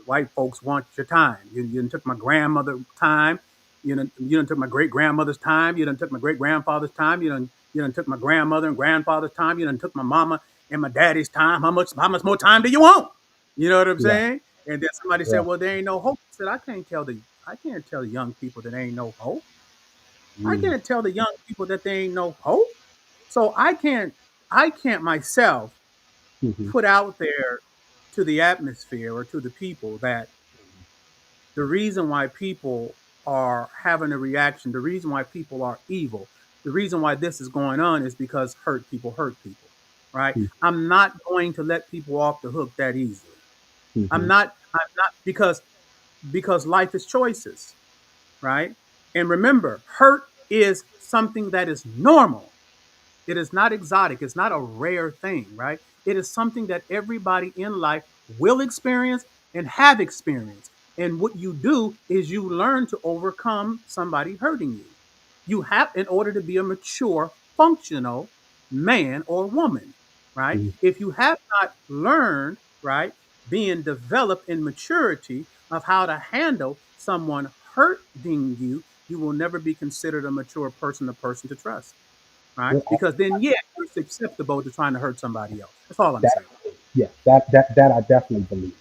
white folks want your time. You done took my grandmother's time. You done took my great grandmother's time. You done took my great grandfather's time. You done took my grandmother and grandfather's time. You done took my mama and my daddy's time. How much more time do you want? You know what I'm Yeah. saying? And then somebody said, Yeah. well, there ain't no hope. I said, I can't tell the young people that there ain't no hope. I Mm. can't tell the young people that there ain't no hope. So I can't myself Hmm. put out there to the atmosphere or to the people that the reason why people are having a reaction, the reason why people are evil, the reason why this is going on is because hurt people, right? I'm not going to let people off the hook that easily. Hmm. I'm not because life is choices, right? And remember, hurt is something that is normal. It is not exotic. It's not a rare thing, right? It is something that everybody in life will experience and have experienced. And what you do is you learn to overcome somebody hurting you. You have, in order to be a mature, functional man or woman, right? Hmm. If you have not learned, right, being developed in maturity of how to handle someone hurting you, you will never be considered a mature person, a person to trust, right? Yeah. Because then, yeah, you're susceptible to trying to hurt somebody else. That's all I'm That, saying. yes, that I definitely believe.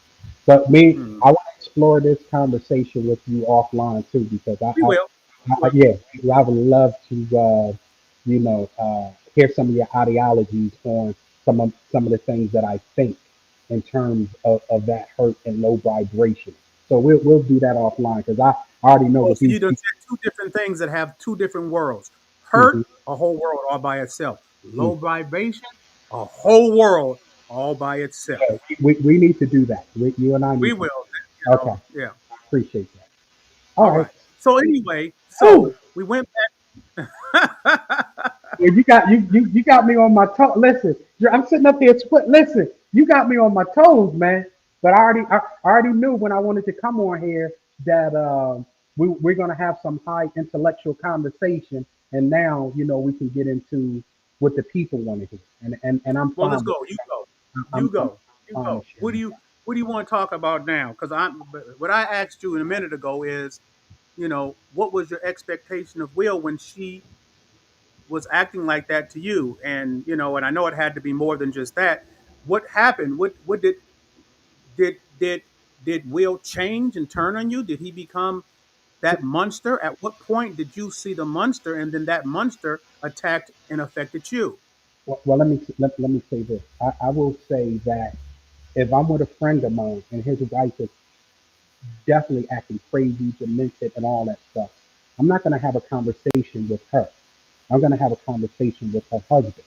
But Hmm. I want to explore this conversation with you offline too, because We will. We will. yeah, I would love to, hear some of your ideologies on some of the things that I think in terms of that hurt and low vibration. So we'll do that offline because I already know Oh, what so these you done people. said two different things that have two different worlds. Hurt, Hmm. a whole world all by itself. Hmm. Low vibration, a whole world all by itself. Yeah, we need to do that. You and I We need to. will, Okay, yeah. appreciate that. All All right. right. So anyway, Oh, so we went back. yeah, you got me on my toe. Listen, I'm sitting up here. Listen, you got me on my toes, man. But I already knew when I wanted to come on here that we're gonna have some high intellectual conversation, and now we can get into what the people want to hear, and I'm Well, let's fine with go. You go. that. You I'm go. You fine go. with sharing. What do you want to talk about now? Because what I asked you in a minute ago is, what was your expectation of Will when she was acting like that to you? And and I know it had to be more than just that. What happened? What did did did Will change and turn on you? Did he become that monster? At what point did you see the monster and then that monster attacked and affected you? Well, let me say this. I will say that if I'm with a friend of mine and his wife is definitely acting crazy, demented, and all that stuff, I'm not going to have a conversation with her. I'm going to have a conversation with her husband,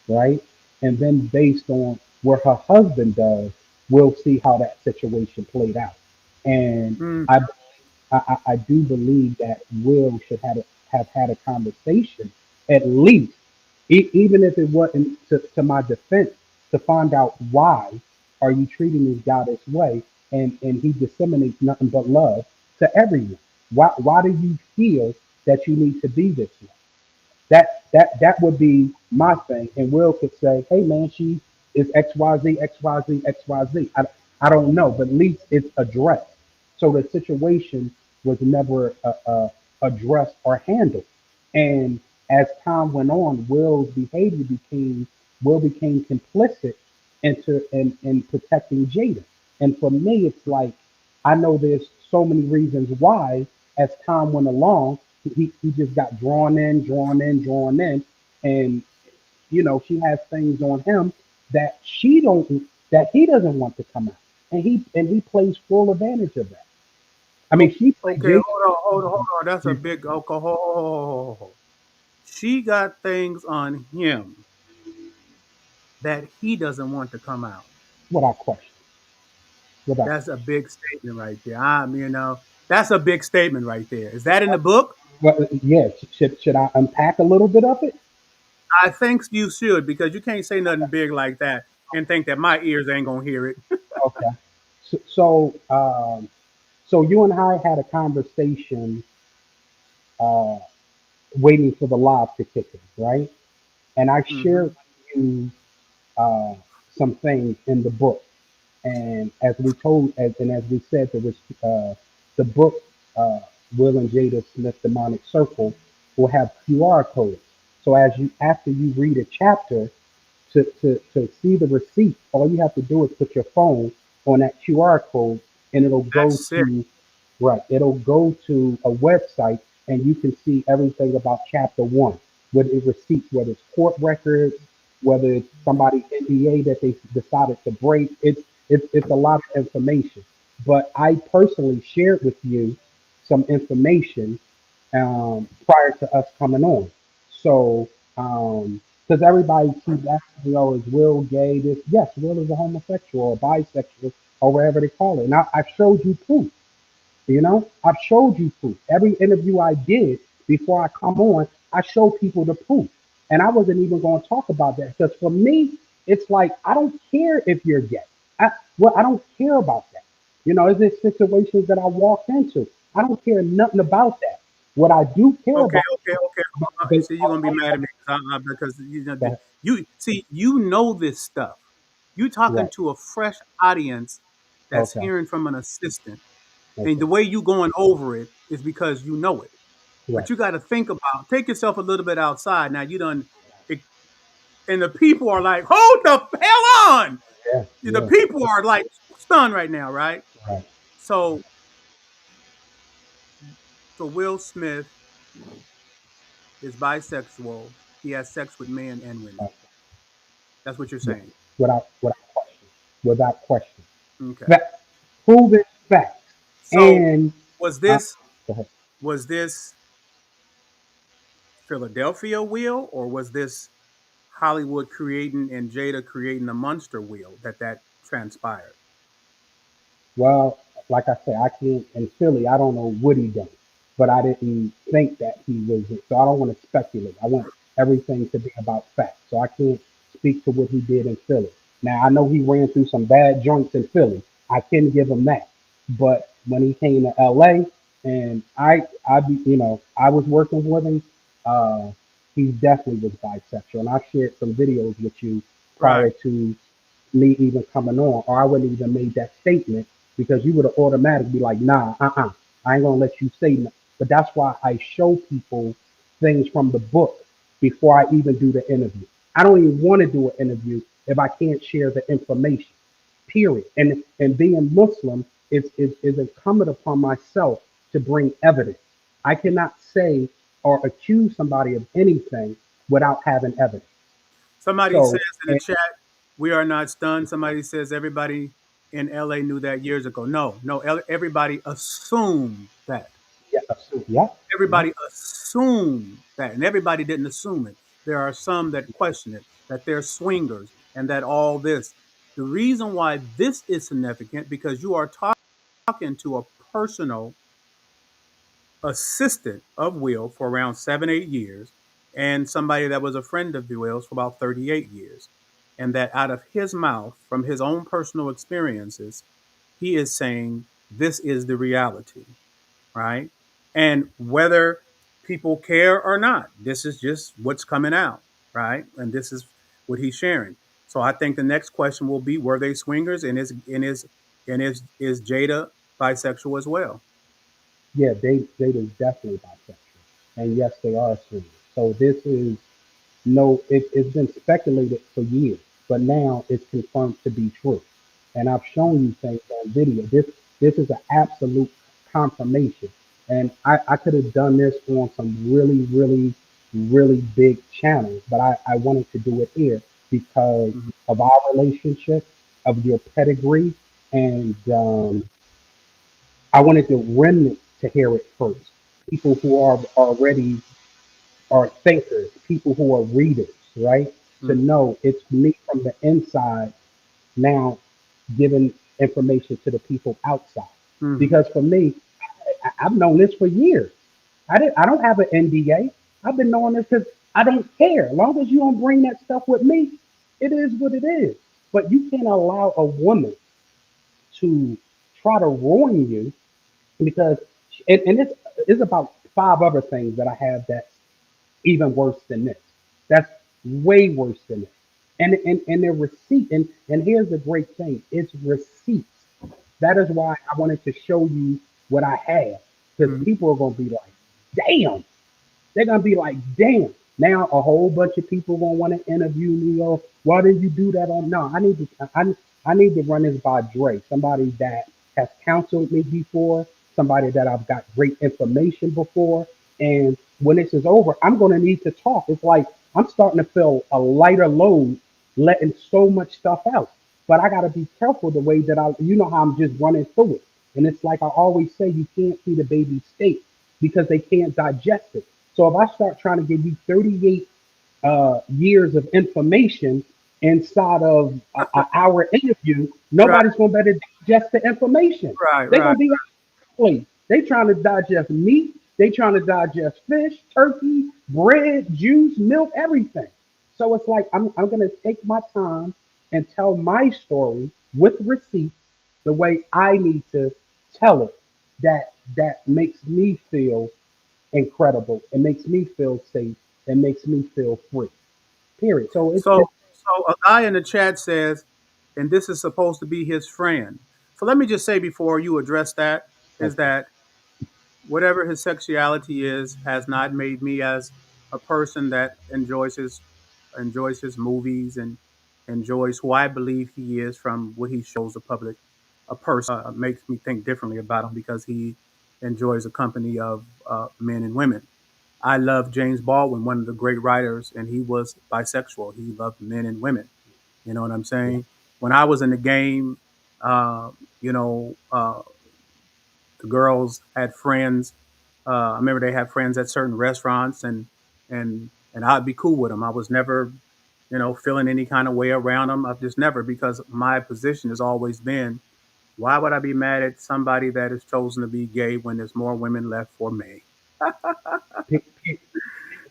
right? And then based on what her husband does, we'll see how that situation played out. And Mm, I do believe that Will should have had a conversation at least, even if it wasn't to my defense, to find out why are you treating this guy this way, and he disseminates nothing but love to everyone. Why do you feel that you need to be this way? That would be my thing. And Will could say, "Hey man, she is XYZ, XYZ, XYZ." I don't know, but at least it's addressed. So the situation was never addressed or handled. And as time went on, Will became complicit in protecting Jada. And for me, it's like I know there's so many reasons why. As time went along, he just got drawn in, drawn in, drawn in, and she has things on him that she don't that he doesn't want to come out, and he plays full advantage of that. I mean, she played okay, Jada. hold on. That's a big okay. She got things on him that he doesn't want to come out. Without question, without That's question. a big statement right there. That's a big statement right there. Is that in the book? Well, yeah, should I unpack a little bit of it? I think you should because you can't say nothing big like that and think that my ears ain't gonna hear it. Okay. So you and I had a conversation uh, waiting for the live to kick in, right? And I shared Hmm. with you uh, some things in the book. And as we said, there was the book, uh, Will and Jada Smith Demonic Circle, will have QR codes. So after you read a chapter, to see the receipt, all you have to do is put your phone on that QR code, and That's it. it'll go to a website, and you can see everything about chapter one, whether it's receipts, whether it's court records, whether it's somebody's NDA that they decided to break. It's a lot of information. But I personally shared with you some information prior to us coming on. So, because everybody keeps asking, is Will gay? This, yes, Will is a homosexual or bisexual or whatever they call it. And I showed you proof. I've showed you proof. Every interview I did before I come on, I show people the proof. And I wasn't even going to talk about that because for me, it's like I don't care if you're gay. I don't care about that. Is there situations that I walked into? I don't care nothing about that. What I do care Okay, about, okay. You but, see, you're gonna be mad at me because but, you see you know this stuff. You talking right, to a fresh audience that's okay, hearing from an assistant, and okay, the way you going over it is because you know it. right, But you got to take yourself a little bit outside. Now you done, and the people are like, hold the hell on. yeah, The yeah, people are like stunned right now, right? right, So, so Will Smith is bisexual. He has sex with men and women. right, That's what you're yes, saying. without question, without question. Okay. Fact, proven fact. So And was uh, this go ahead. was this Philadelphia wheel, or was this Hollywood creating and Jada creating a monster wheel that transpired? Well, like I said, I can't in Philly. I don't know what he done, but I didn't think that he was it. So I don't want to speculate. I want everything to be about facts. So I can't speak to what he did in Philly. Now I know he ran through some bad joints in Philly. I can give him that. But when he came to LA, and I was working with him. Uh, he definitely was bisexual, and I shared some videos with you Right. prior to me even coming on, or I wouldn't even made that statement because you would have automatically be like, nah, I ain't gonna let you say nothing. But that's why I show people things from the book before I even do the interview. I don't even want to do an interview if I can't share the information. Period. And being Muslim is incumbent upon myself to bring evidence. I cannot say or accuse somebody of anything without having evidence. Somebody says So, in the chat, "We are not stunned." Somebody says everybody in LA knew that years ago. No, no, everybody assumed that. yeah, so, yeah, yeah. Everybody assumed that, and everybody didn't assume it. There are some that question it, that they're swingers, and that all this. The reason why this is significant because you are talking to a personal assistant of Will for around 7, 8 years, and somebody that was a friend of Will's for about 38 years. And that out of his mouth, from his own personal experiences, he is saying this is the reality, right? And whether people care or not, this is just what's coming out, right? And this is what he's sharing. So I think the next question will be: were they swingers? And is Jada bisexual as well? Yeah, they is definitely bisexual, and yes, they are swingers. So this is no, it's been speculated for years, but now it's confirmed to be true. And I've shown you things on video. This is an absolute confirmation. And I could have done this on some really, really, really big channels, but I wanted to do it here because Mhm. of our relationship, of your pedigree, and I wanted the remnant to hear it first. People who are already are thinkers, people who are readers, right? To Mhm. know it's me from the inside now giving information to the people outside. Mhm. Because for me, I've known this for years. I don't have an NDA. I've been knowing this because I don't care. As long as you don't bring that stuff with me, it is what it is. But you can't allow a woman to try to ruin you because and it's about five other things that I have that's even worse than this. That's way worse than this. And their receipt and here's the great thing, it's receipts. That is why I wanted to show you what I have. Because Mhm. people are gonna be like, damn, they're gonna be like, damn. Now a whole bunch of people gonna want to interview me. Or why didn't you do that? On no, I need to run this by Dre, somebody that has counseled me before, somebody that I've got great information before. And when this is over, I'm gonna need to talk. It's like I'm starting to feel a lighter load, letting so much stuff out. But I gotta be careful the way that how I'm just running through it. And it's like I always say, you can't see the baby steak because they can't digest it. So if I start trying to give you 38 years of information inside of an hour interview, Right, nobody's going to better digest the information. right, They're right. going to be like, they trying to digest meat. They trying to digest fish, turkey, bread, juice, milk, everything. So it's like I'm going to take my time and tell my story with receipts the way I need to tell it. That makes me feel incredible. It makes me feel safe. It makes me feel free. Period. So So, so a guy in the chat says, and this is supposed to be his friend. So let me just say before you address that, is okay. that whatever his sexuality is has not made me as a person that enjoys his movies and enjoys who I believe he is from what he shows the public. A person makes me think differently about him because he enjoys a company of men and women. I love James Baldwin, one of the great writers, and he was bisexual. He loved men and women. You know what I'm Yeah. saying? When I was in the game, uh, you know, The girls had friends. I remember they had friends at certain restaurants, and I'd be cool with them. I was never, feeling any kind of way around them. I've just never, because my position has always been, why would I be mad at somebody that has chosen to be gay when there's more women left for me? Pick, pick,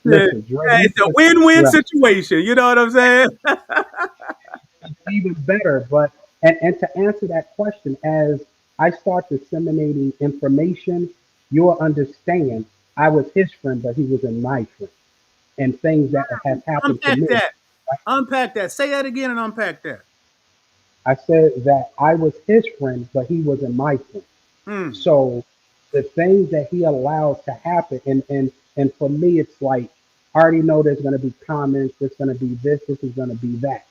Yeah, listen, Dre, you it's a just win-win yeah, situation. You know what I'm saying? even better. But and to answer that question, as I start disseminating information, you'll understand I was his friend, but he wasn't my friend. And things that has happened to Unpack me. that. Unpack that. Say that again and unpack that. I said that I was his friend, but he wasn't my friend. Hmm. So the things that he allowed to happen, and for me, it's like I already know there's going to be comments. There's going to be this is going to be that.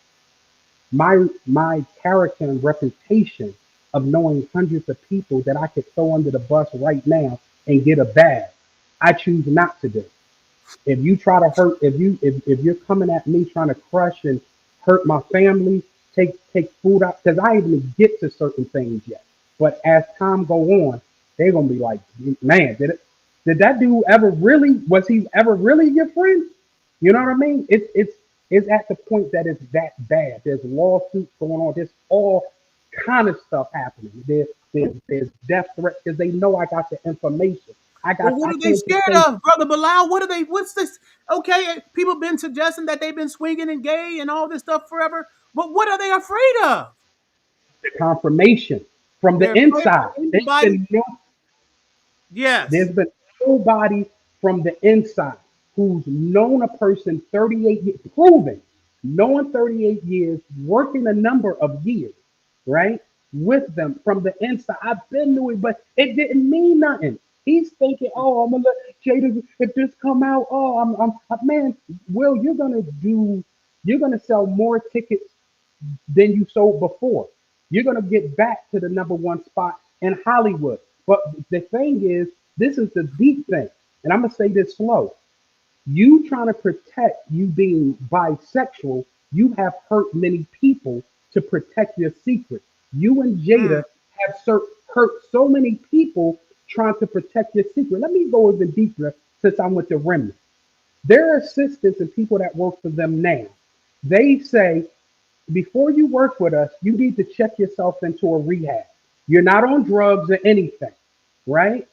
My character and reputation of knowing hundreds of people that I could throw under the bus right now and get a bag, I choose not to do. If you try to hurt, if you're coming at me trying to crush and hurt my family, take food out, because I didn't even get to certain things yet. But as time go on, they're gonna be like, man, did that dude ever really, was he ever really your friend? You know what I mean? It's at the point that it's that bad. There's lawsuits going on. There's all kind of stuff happening. There's death threats because they know I got the information. Well, I what are they can't just scared say of, Brother Bilaal? What are they? What's this? Okay, people been suggesting that they've been swinging and gay and all this stuff forever, but what are they afraid of? confirmation from the They're afraid inside. for anybody. Yes. There's been nobody from the inside who's known a person 38 years, proven, knowing 38 years, working a number of years, right? With them from the inside. I've been to it, but it didn't mean nothing. He's thinking, oh, I'm gonna let Jada, if this come out, oh, man, Will, you're gonna sell more tickets than you sold before. You're going to get back to the number one spot in Hollywood. But the thing is, this is the deep thing. And I'm going to say this slow. You trying to protect you being bisexual, you have hurt many people to protect your secret. You and Mm. Jada have hurt so many people trying to protect your secret. Let me go even deeper since I'm with the remnant. Their assistants and people that work for them now, they say before you work with us, you need to check yourself into a rehab. You're not on drugs or anything, right?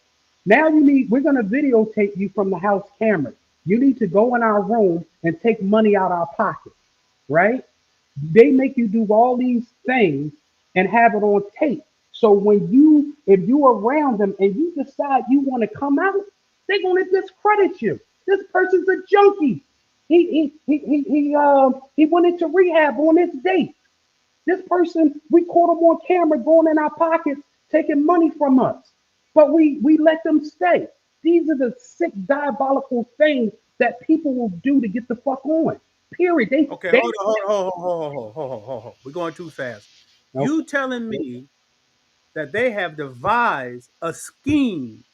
Now we're going to videotape you from the house camera. You need to go in our room and take money out our pocket, right? They make you do all these things and have it on tape. So if you're around them and you decide you want to come out, they're going to discredit you. This person's a junkie. He went into rehab on this date. This person, we caught him on camera going in our pockets, taking money from us. But we let them stay. These are the sick, diabolical things that people will do to get the fuck on. Period. Okay, They hold on, hold on. We're going too fast. okay. You telling me that they have devised a scheme,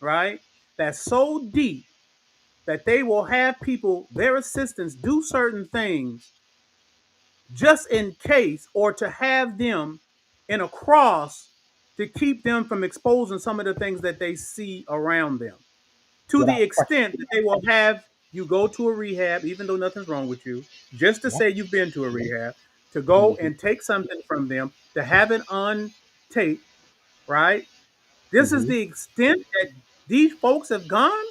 right? That's so deep that they will have people, their assistants, do certain things just in case, or to have them in a cross to keep them from exposing some of the things that they see around them, to the Without question. extent that they will have you go to a rehab, even though nothing's wrong with you, just to Yep. say you've been to a rehab, to go Mm-hmm. and take something from them, to have it on tape, right? This is Mm-hmm. the extent that these folks have gone.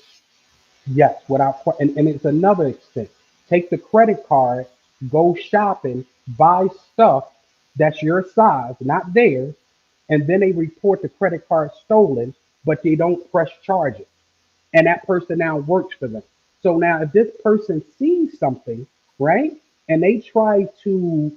Yes, and it's another extent. Take the credit card, go shopping, buy stuff that's your size, not theirs, and then they report the credit card stolen, but they don't press charges. And that person now works for them. So now if this person sees something, right, and they try to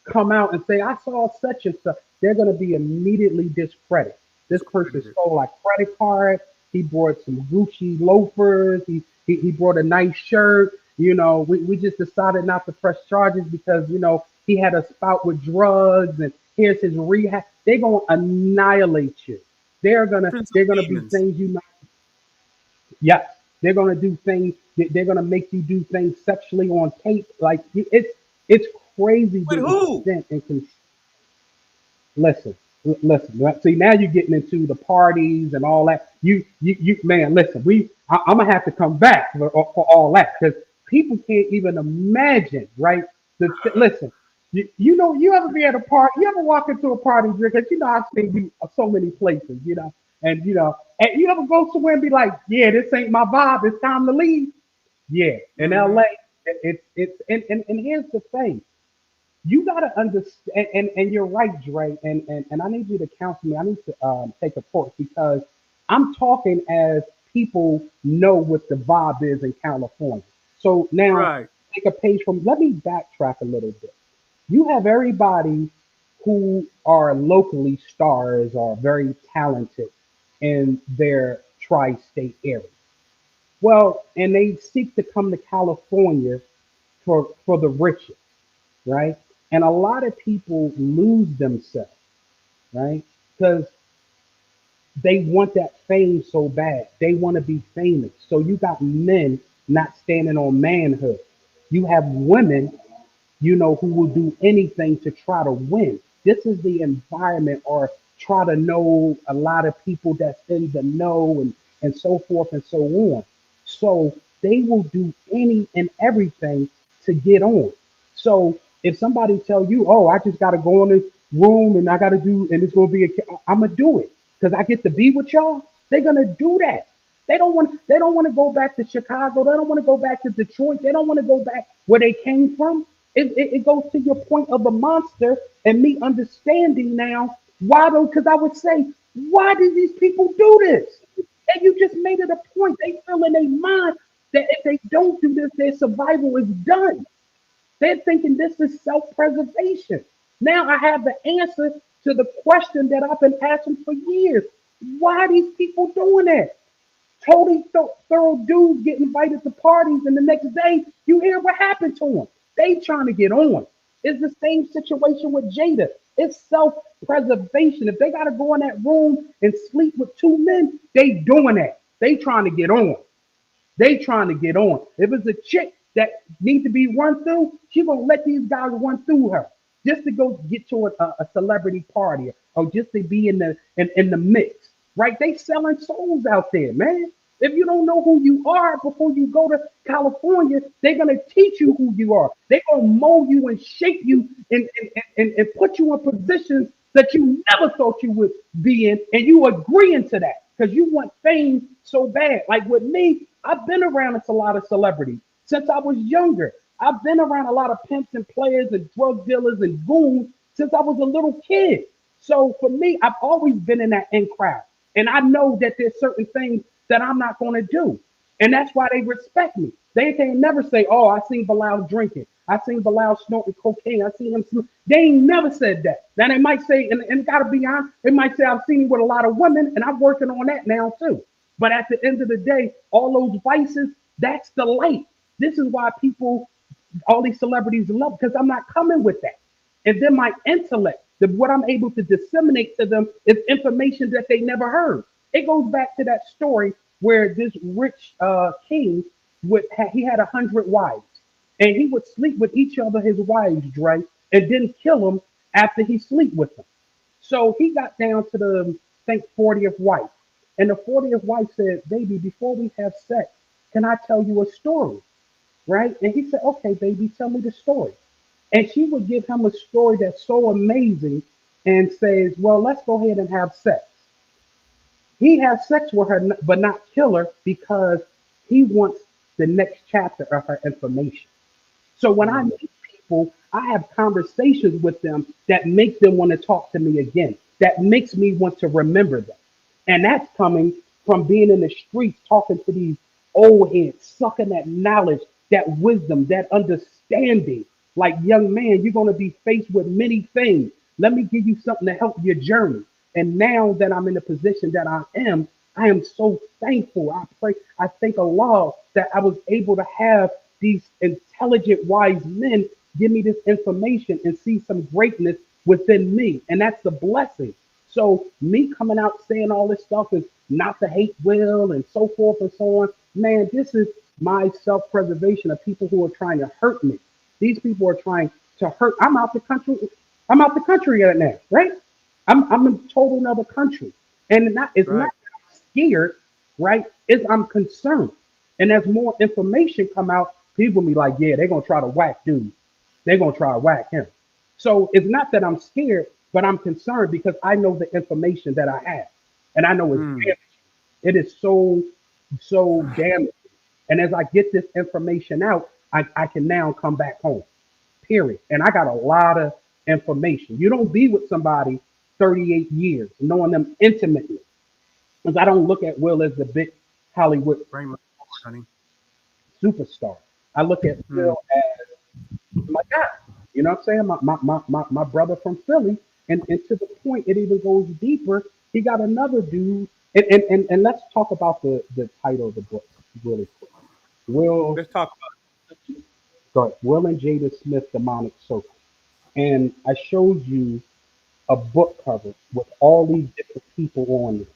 come out and say, I saw such and such, they're going to be immediately discredited. This person Discredited. stole our credit card. He brought some Gucci loafers. He brought a nice shirt. We just decided not to press charges because, he had a spout with drugs and here's his rehab. They're going to annihilate you. Prince of They're gonna be Demons. things you. Yes, they're gonna do things. They're gonna make you do things sexually on tape. Like it's crazy With the who? extent and listen. Listen, right? See, now you're getting into the parties and all that. Man, listen, I'm gonna have to come back for all that because people can't even imagine, right? Listen, you ever be at a party? You ever walk into a party, drink? Cause I've seen you so many places, and you ever go somewhere and be like, yeah, this ain't my vibe. It's time to leave. Yeah, in Mm-hmm. LA, and here's the thing. You got to understand, and you're right, Dre, and I need you to counsel me. I need to take a course because I'm talking as people know what the vibe is in California. So now Right. take a page from, let me backtrack a little bit. You have everybody who are locally stars or very talented in their tri state area. Well, and they seek to come to California for the riches, right? And a lot of people lose themselves, right? Because they want that fame so bad. They want to be famous. So you got men not standing on manhood. You have women, who will do anything to try to win. This is the environment, or try to know a lot of people that's in the know, and so forth and so on. So they will do any and everything to get on. So if somebody tell you, oh, I just got to go in this room and I got to do, and it's going to be, I'm going to do it because I get to be with y'all, they're going to do that. They don't want to go back to Chicago. They don't want to go back to Detroit. They don't want to go back where they came from. It goes to your point of the monster and me understanding now why though, because I would say, why do these people do this? And you just made it a point. They feel in their mind that if they don't do this, their survival is done. They're thinking this is self-preservation. Now I have the answer to the question that I've been asking for years. Why are these people doing that? Totally thorough dudes get invited to parties, and the next day you hear what happened to them. They trying to get on. It's the same situation with Jada. It's self-preservation. If they got to go in that room and sleep with two men, they doing that. They trying to get on. They trying to get on. If it's a chick that needs to be run through, she gonna let these guys run through her just to go get to a celebrity party or just to be in the mix. Right? They selling souls out there, man. If you don't know who you are before you go to California, they're gonna teach you who you are. They're gonna mold you and shape you and put you in positions that you never thought you would be in, and you agreeing to that because you want fame so bad. Like with me, I've been around a lot of celebrities since I was younger. I've been around a lot of pimps and players and drug dealers and goons since I was a little kid. So for me, I've always been in that in crowd. And I know that there's certain things that I'm not going to do. And that's why they respect me. They can never say, oh, I seen Bilal drinking. I seen Bilal snorting cocaine. I seen him. They ain't never said that. Now they might say, and got to be honest, they might say, I've seen him with a lot of women, and I'm working on that now too. But at the end of the day, all those vices, that's the light. This is why people, all these celebrities love, because I'm not coming with that. And then my intellect, what I'm able to disseminate to them is information that they never heard. It goes back to that story where this rich king he had 100 wives, and he would sleep with each other his wives, Dre, and didn't kill them after he sleep with them. So he got down to the I think 40th wife, and the 40th wife said, "Baby, before we have sex, can I tell you a story?" Right? And he said, "Okay, baby, tell me the story." And she would give him a story that's so amazing and says, well, let's go ahead and have sex. He has sex with her, but not kill her because he wants the next chapter of her information. So when I Mm. meet people, I have conversations with them that make them want to talk to me again, that makes me want to remember them. And that's coming from being in the streets, talking to these old heads, sucking that knowledge, that wisdom, that understanding. Like, young man, you're going to be faced with many things. Let me give you something to help your journey. And now that I'm in the position that I am so thankful. I pray, I thank Allah that I was able to have these intelligent, wise men give me this information and see some greatness within me. And that's the blessing. So me coming out saying all this stuff is not the hate will and so forth and so on. Man, this is my self-preservation of people who are trying to hurt me. These people are trying to hurt. I'm out the country. I'm out the country right now, right? I'm in total another country. And it's not Right. that I'm scared, right? It's I'm concerned. And as more information come out, people be like, yeah, they're gonna try to whack dude. They're gonna try to whack him. So it's not that I'm scared, but I'm concerned because I know the information that I have. And I know it's Mm. damaging. It is so damaging. And as I get this information out, I can now come back home. Period. And I got a lot of information. You don't be with somebody 38 years, knowing them intimately. Because I don't look at Will as the big Hollywood Bring my honey. superstar. I look at Mm. Will as my guy. You know what I'm saying? My brother from Philly. And to the point, it even goes deeper. He got another dude. And let's talk about the title of the book really quick. Will, Let's talk sorry, Will and Jada Smith, Demonic Circle. And I showed you a book cover with all these different people on it,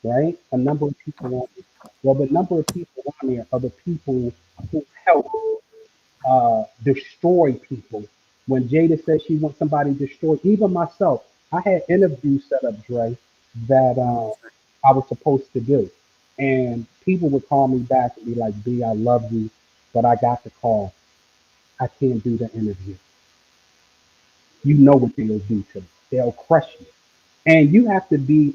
right? A number of people on it. Well, the number of people on there are the people who help destroy people. When Jada says she wants somebody destroyed, even myself, I had interviews set up, Dre, that about. I was supposed to do. And people would call me back and be like, B, I love you, but I got the call. I can't do the interview. You know what they'll do to me. They'll crush me. And you have to be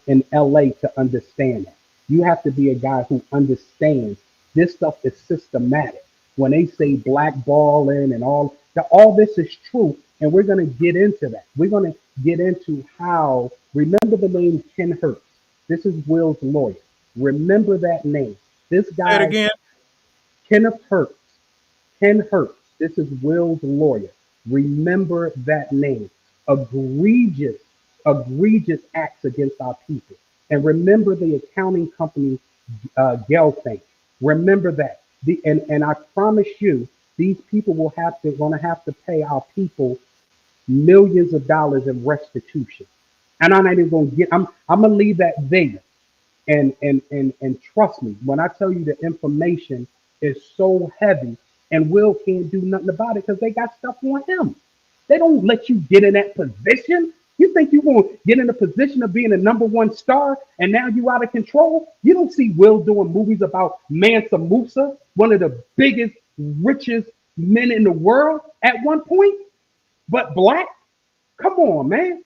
in LA to understand that. You have to be a guy who understands this stuff is systematic. When they say blackballing and all this is true, and we're going to get into that. We're going to get into how. Remember the name Ken Hertz. This is Will's lawyer. Remember that name. This Say it guy, again. Kenneth Hertz. Ken Hertz, this is Will's lawyer. Remember that name. Egregious, egregious acts against our people. And remember the accounting company, Gelfand. Remember that. And I promise you, these people will have to going to have to pay our people millions of dollars in restitution. And I'm not even going to get. I'm gonna leave that there. And trust me when I tell you the information is so heavy, and Will can't do nothing about it because they got stuff on him. They don't let you get in that position. You think you're going to get in a position of being a number one star and now you out of control? You don't see Will doing movies about Mansa Musa, one of the biggest, richest men in the world at one point, but black? Come on, man.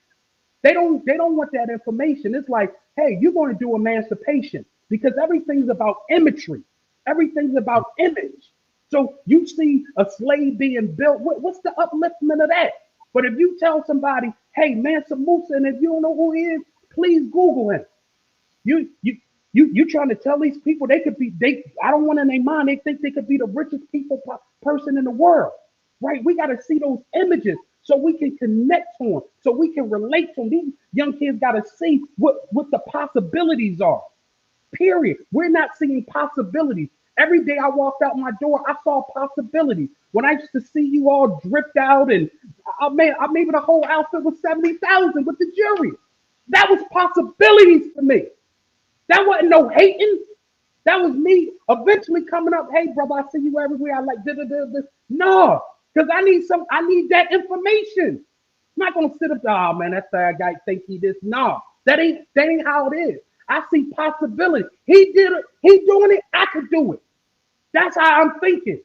They don't want that information. It's like, hey, you're going to do emancipation because everything's about imagery. Everything's about image. So you see a slave being built. What's the upliftment of that? But if you tell somebody, hey, Mansa Musa, and if you don't know who he is, please Google him. You you you trying to tell these people they could be they I don't want in their mind they think they could be the richest person in the world, right? We got to see those images so we can connect to them, so we can relate to them. These young kids got to see what the possibilities are. Period. We're not seeing possibilities. Every day I walked out my door, I saw possibilities. When I used to see you all dripped out, and maybe the whole outfit was 70,000 with the jury. That was possibilities for me. That wasn't no hating. That was me eventually coming up. Hey, brother, I see you everywhere. I like this. No, because I need that information. I'm not gonna sit up there, oh man, that's that guy think he this. No, that ain't how it is. I see possibility. He did it, he doing it, I could do it. That's how I'm thinking.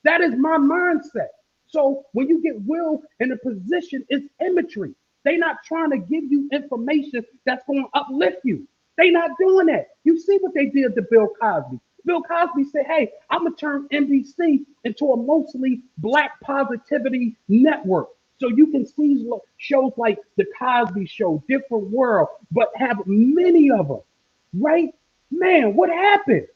That is my mindset. So when you get Will in a position, it's imagery. They not trying to give you information that's going to uplift you. They not doing that. You see what they did to Bill Cosby. Bill Cosby said, hey, I'm going to turn NBC into a mostly black positivity network. So you can see shows like The Cosby Show, Different World, but have many of them, right? Man, what happened?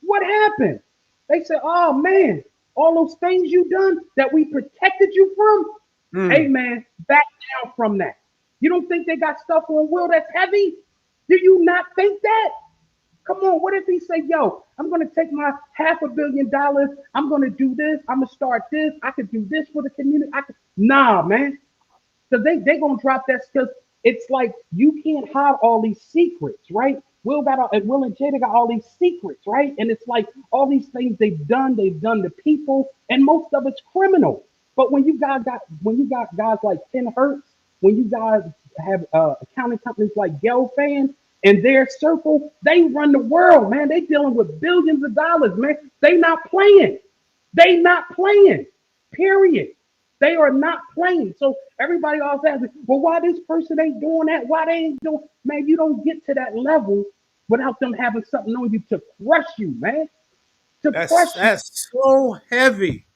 What happened? They said, oh man, all those things you done that we protected you from, hey Mm. man, back down from that. You don't think they got stuff on Will that's heavy? Do you not think that? Come on, what if he say, yo, I'm gonna take my $500 million, I'm gonna do this, I'm gonna start this, I could do this for the community. Nah, man. Because they gonna drop that because it's like you can't hide all these secrets, right? Will and Jada got all these secrets, right? And it's like all these things they've done to people, and most of it's criminal. But when you got guys like Ken Hertz, when you guys have accounting companies like Gelfand in their circle. They run the world, man. They dealing with billions of dollars, man. They not playing. They not playing. Period. They are not playing. So everybody always asks, well, why this person ain't doing that? Why they ain't doing? Man, you don't get to that level without them having something on you to crush you, man. To crush you. That's so heavy.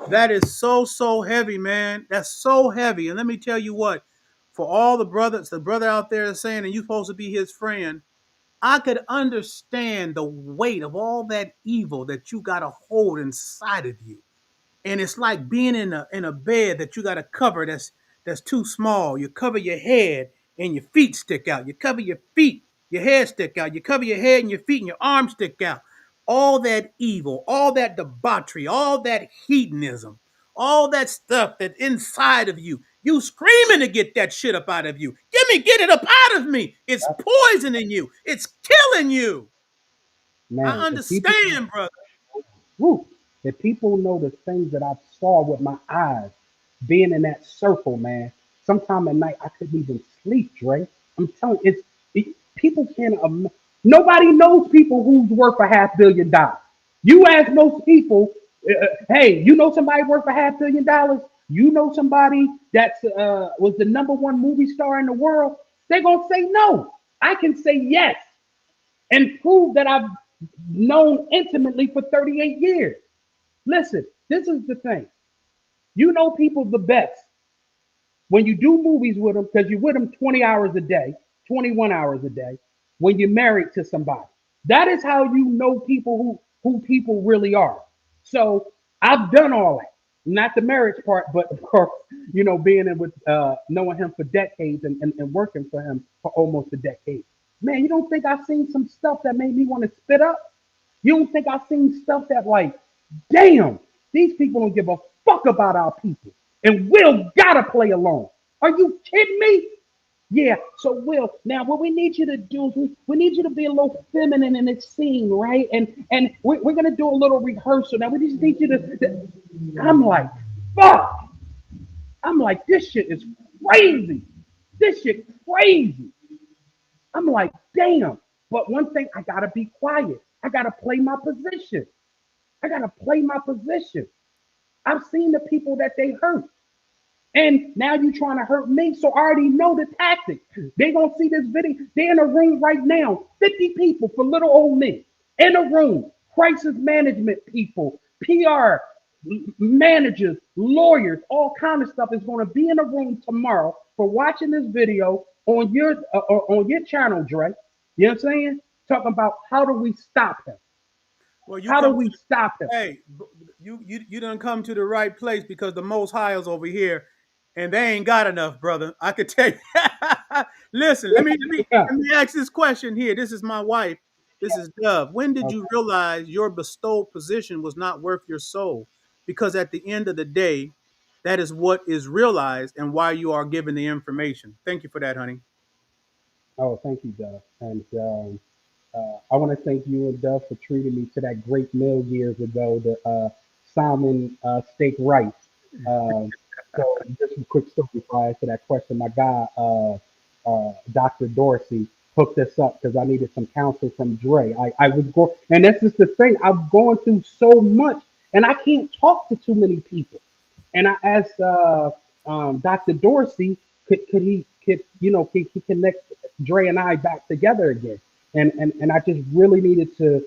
That is so heavy, man. That's so heavy. And let me tell you what, for all the brothers, the brother out there is saying, and you supposed to be his friend, I could understand the weight of all that evil that you got to hold inside of you. And it's like being in a bed that you got to cover that's too small. You cover your head and your feet stick out. You cover your feet, your head stick out. You cover your head and your feet and your arms stick out. All that evil, all that debauchery, all that hedonism, all that stuff that's inside of you. You screaming to get that shit up out of you. Get it up out of me. It's poisoning you. It's killing you. I Man, if people understand, brother. Woo. If people know the things that I saw with my eyes, being in that circle, man, sometime at night I couldn't even sleep, Dre. I'm telling you, people can't. Nobody knows people who's worth $500 million. You ask most people, hey, you know somebody worth $500 million? You know somebody that's was the number one movie star in the world? They're gonna say no. I can say yes and prove that I've known intimately for 38 years. Listen, this is the thing. You know people the best when you do movies with them because you're with them 20 hours a day, 21 hours a day, when you're married to somebody. That is how you know people who people really are. So I've done all that. Not the marriage part, but of course, being in with knowing him for decades and working for him for almost a decade. Man, you don't think I've seen some stuff that made me want to spit up? You don't think I've seen stuff that like, damn, these people don't give a fuck about our people. And Will gotta play along. Are you kidding me? Yeah, so Will, now what we need you to do is we need you to be a little feminine in this scene, right? And we're gonna do a little rehearsal. Now we just need you to I'm like, fuck. I'm like, this shit is crazy. This shit crazy. I'm like, damn. But one thing, I gotta be quiet. I gotta play my position. I gotta play my position. I've seen the people that they hurt. And now you trying to hurt me. So I already know the tactic. They gonna see this video. They're in a room right now. 50 people for little old me. In a room. Crisis management people, PR managers, lawyers, all kind of stuff is gonna be in a room tomorrow for watching this video on your channel, Dre. You know what I'm saying? Talking about how do we stop him? Well, you How do come we to stop him? hey, you done come to the right place because the Most High is over here, and they ain't got enough, brother. I could tell you. Listen, Yeah. let me ask this question here. This is my wife. This is Dove. When did you Okay. realize your bestowed position was not worth your soul? Because at the end of the day, that is what is realized and why you are given the information. Thank you for that, honey. Oh, thank you, Duff. And I want to thank you and Duff for treating me to that great meal years ago, the salmon steak rice. Um, so just a quick story before I answer that question. My guy, Dr. Dorsey, hooked us up because I needed some counsel from Dre. I was going, and that's just the thing. I'm going through so much, and I can't talk to too many people. And I asked Dr. Dorsey, could he connect Dre and I back together again? And I just really needed to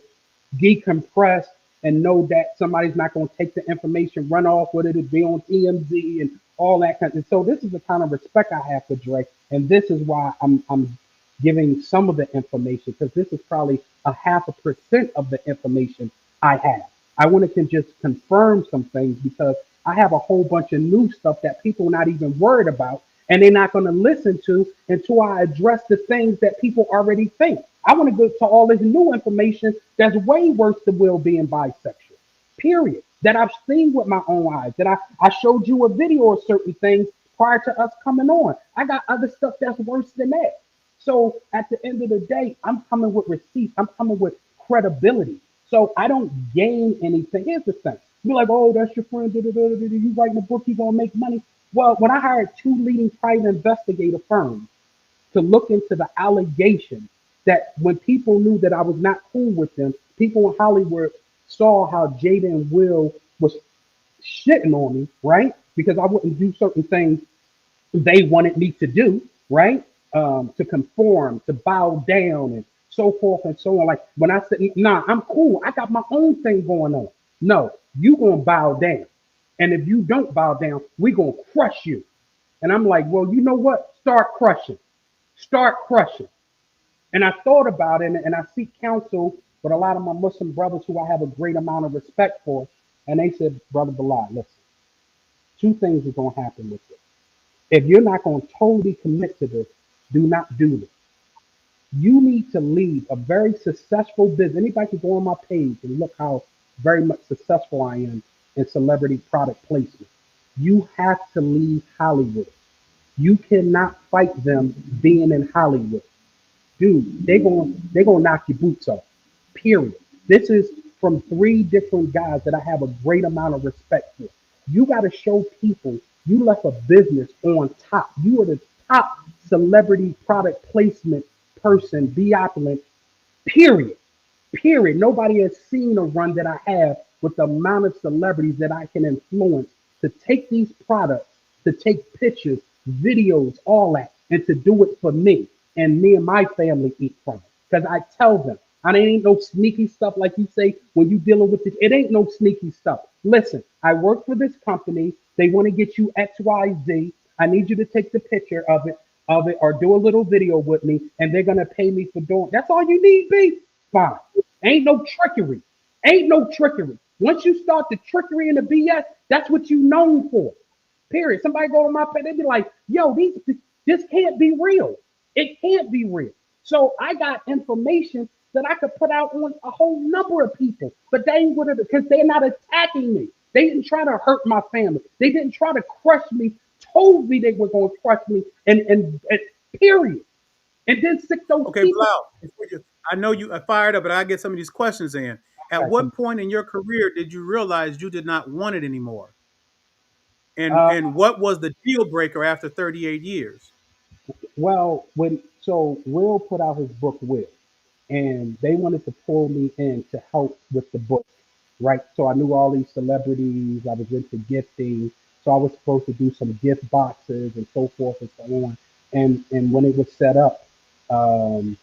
decompress and know that somebody's not going to take the information, run off with it, and be on TMZ and all that kind of. So this is the kind of respect I have for Dre, and this is why I'm giving some of the information because this is probably a 0.5% of the information I have. I want to just confirm some things because I have a whole bunch of new stuff that people are not even worried about and they're not going to listen to until I address the things that people already think. I want to go to all this new information that's way worse than Will being bisexual. Period. That I've seen with my own eyes. That I showed you a video of certain things prior to us coming on. I got other stuff that's worse than that. So at the end of the day, I'm coming with receipts. I'm coming with credibility. So I don't gain anything. Here's the thing. You're like, oh, that's your friend. Da, da, da, da, da, you writing a book, you gonna make money. Well, when I hired two leading private investigator firms to look into the allegations that when people knew that I was not cool with them, people in Hollywood saw how Jada and Will was shitting on me, right? Because I wouldn't do certain things they wanted me to do, right? To conform, to bow down, and so forth and so on. Like when I said, nah, I'm cool. I got my own thing going on. No, you gonna bow down. And if you don't bow down, we gonna crush you. And I'm like, well, you know what? Start crushing. Start crushing. And I thought about it and I seek counsel with a lot of my Muslim brothers who I have a great amount of respect for. And they said, Brother Bilaal, listen, two things are going to happen with this. If you're not going to totally commit to this, do not do this. You need to leave a very successful business. Anybody can go on my page and look how very much successful I am in celebrity product placement. You have to leave Hollywood. You cannot fight them being in Hollywood. Dude, they gonna knock your boots off. Period. This is from three different guys that I have a great amount of respect for. You got to show people you left a business on top. You are the top celebrity product placement person, be opulent. Period. Period. Nobody has seen a run that I have with the amount of celebrities that I can influence to take these products, to take pictures, videos, all that, and to do it for me. And me and my family eat from it. Because I tell them, and it ain't no sneaky stuff like you say when you dealing with this. It ain't no sneaky stuff. Listen, I work for this company. They want to get you XYZ. I need you to take the picture of it, or do a little video with me, and they're gonna pay me for doing. That's all you need, B. Fine. Ain't no trickery. Ain't no trickery. Once you start the trickery and the BS, that's what you known for. Period. Somebody go to my page, they be like, yo, this can't be real. It can't be real. So I got information that I could put out on a whole number of people, but they ain't gonna because they're not attacking me. They didn't try to hurt my family. They didn't try to crush me. Told me they were going to crush me, and period. And then stick those Okay, people. Blau, I know you are fired up, but I get some of these questions in. At Okay. what point in your career did you realize you did not want it anymore? Uh, And what was the deal breaker after 38 years? well, when so Will put out his book Will, and they wanted to pull me in to help with the book, right? So I knew all these celebrities. I was into gifting, so I was supposed to do some gift boxes and so forth and so on. And when it was set up, um,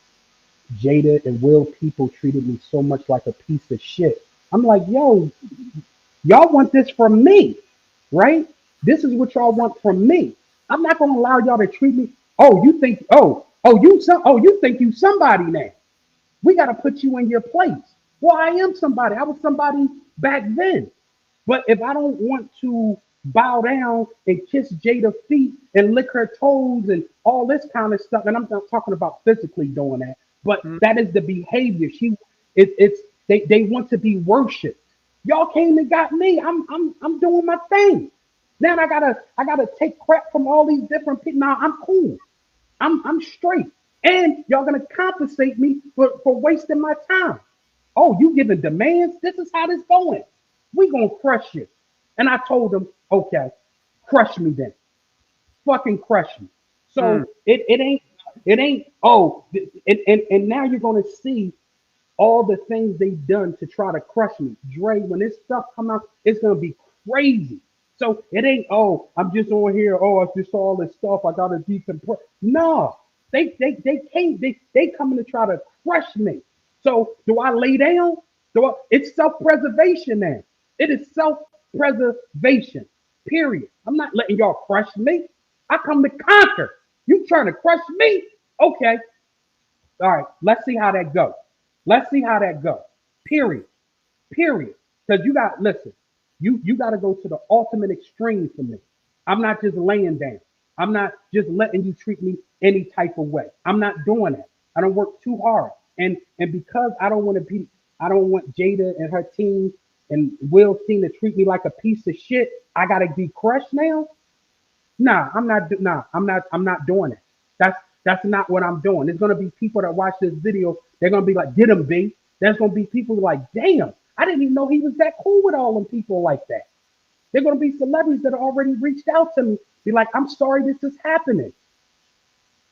Jada and Will people treated me so much like a piece of shit. I'm like, yo, y'all want this from me, right? This is what y'all want from me. I'm not gonna allow y'all to treat me. Oh, you think? You think you somebody now? We got to put you in your place. Well, I am somebody. I was somebody back then. But if I don't want to bow down and kiss Jada's feet and lick her toes and all this kind of stuff, and I'm not talking about physically doing that, but Hmm? that is the behavior. It's they want to be worshipped. Y'all came and got me. I'm doing my thing. Now I gotta take crap from all these different people. Now I'm cool. I'm straight. And y'all gonna compensate me for wasting my time. Oh, you giving demands? This is how this going. We gonna crush you. And I told them, okay, crush me then. Fucking crush me. Hmm. So it ain't and now you're gonna see all the things they've done to try to crush me. Dre, when this stuff come out, it's gonna be crazy. So it ain't, oh, I'm just on here, oh, I just saw all this stuff, I gotta decompress. No, they can't, they coming to try to crush me. So do I lay down? It's self-preservation now. It is self-preservation. Period. I'm not letting y'all crush me. I come to conquer. You trying to crush me? Okay, all right, let's see how that go. Let's see how that go. Period. Period. Because you got listen, you got to go to the ultimate extreme for me. I'm not just laying down. I'm not just letting you treat me any type of way. I'm not doing that. I don't work too hard. And because I don't want Jada and her team and Will's team to treat me like a piece of shit. I gotta be crushed now. I'm not doing it. That's not what I'm doing. There's gonna be people that watch this video. They're gonna be like, "Get him, B." There's gonna be people like, "Damn, I didn't even know he was that cool with all them people like that." They're going to be celebrities that have already reached out to me, be like, I'm sorry this is happening,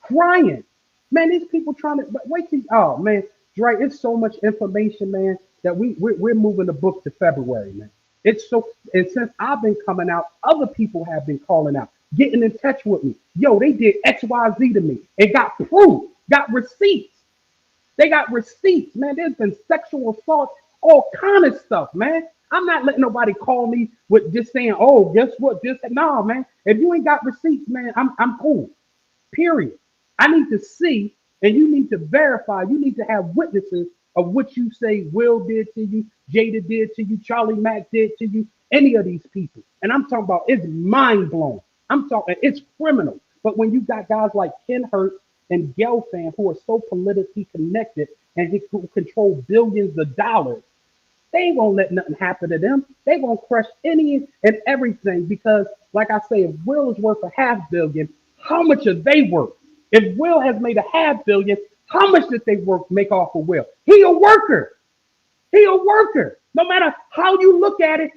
crying. Man, these people trying to, but wait till, oh man, Dre, it's so much information, man, that we're moving the book to February, man. It's so, and since I've been coming out, other people have been calling out, getting in touch with me. Yo, they did XYZ to me. It got proof, got receipts. They got receipts, man. There's been sexual assault, all kind of stuff, man. I'm not letting nobody call me with just saying, oh, guess what? This, no, man. If you ain't got receipts, man, I'm cool. Period. I need to see, and you need to verify. You need to have witnesses of what you say Will did to you, Jada did to you, Charlie Mack did to you, any of these people. And I'm talking about it's mind blowing. I'm talking it's criminal. But when you got guys like Ken Hurt and Gelfand who are so politically connected and who control billions of dollars, they ain't gonna let nothing happen to them. They gonna crush any and everything because, like I say, if Will is worth a half billion, how much are they worth? If Will has made a half billion, how much did they work make off of Will? He a worker. He a worker. No matter how you look at it,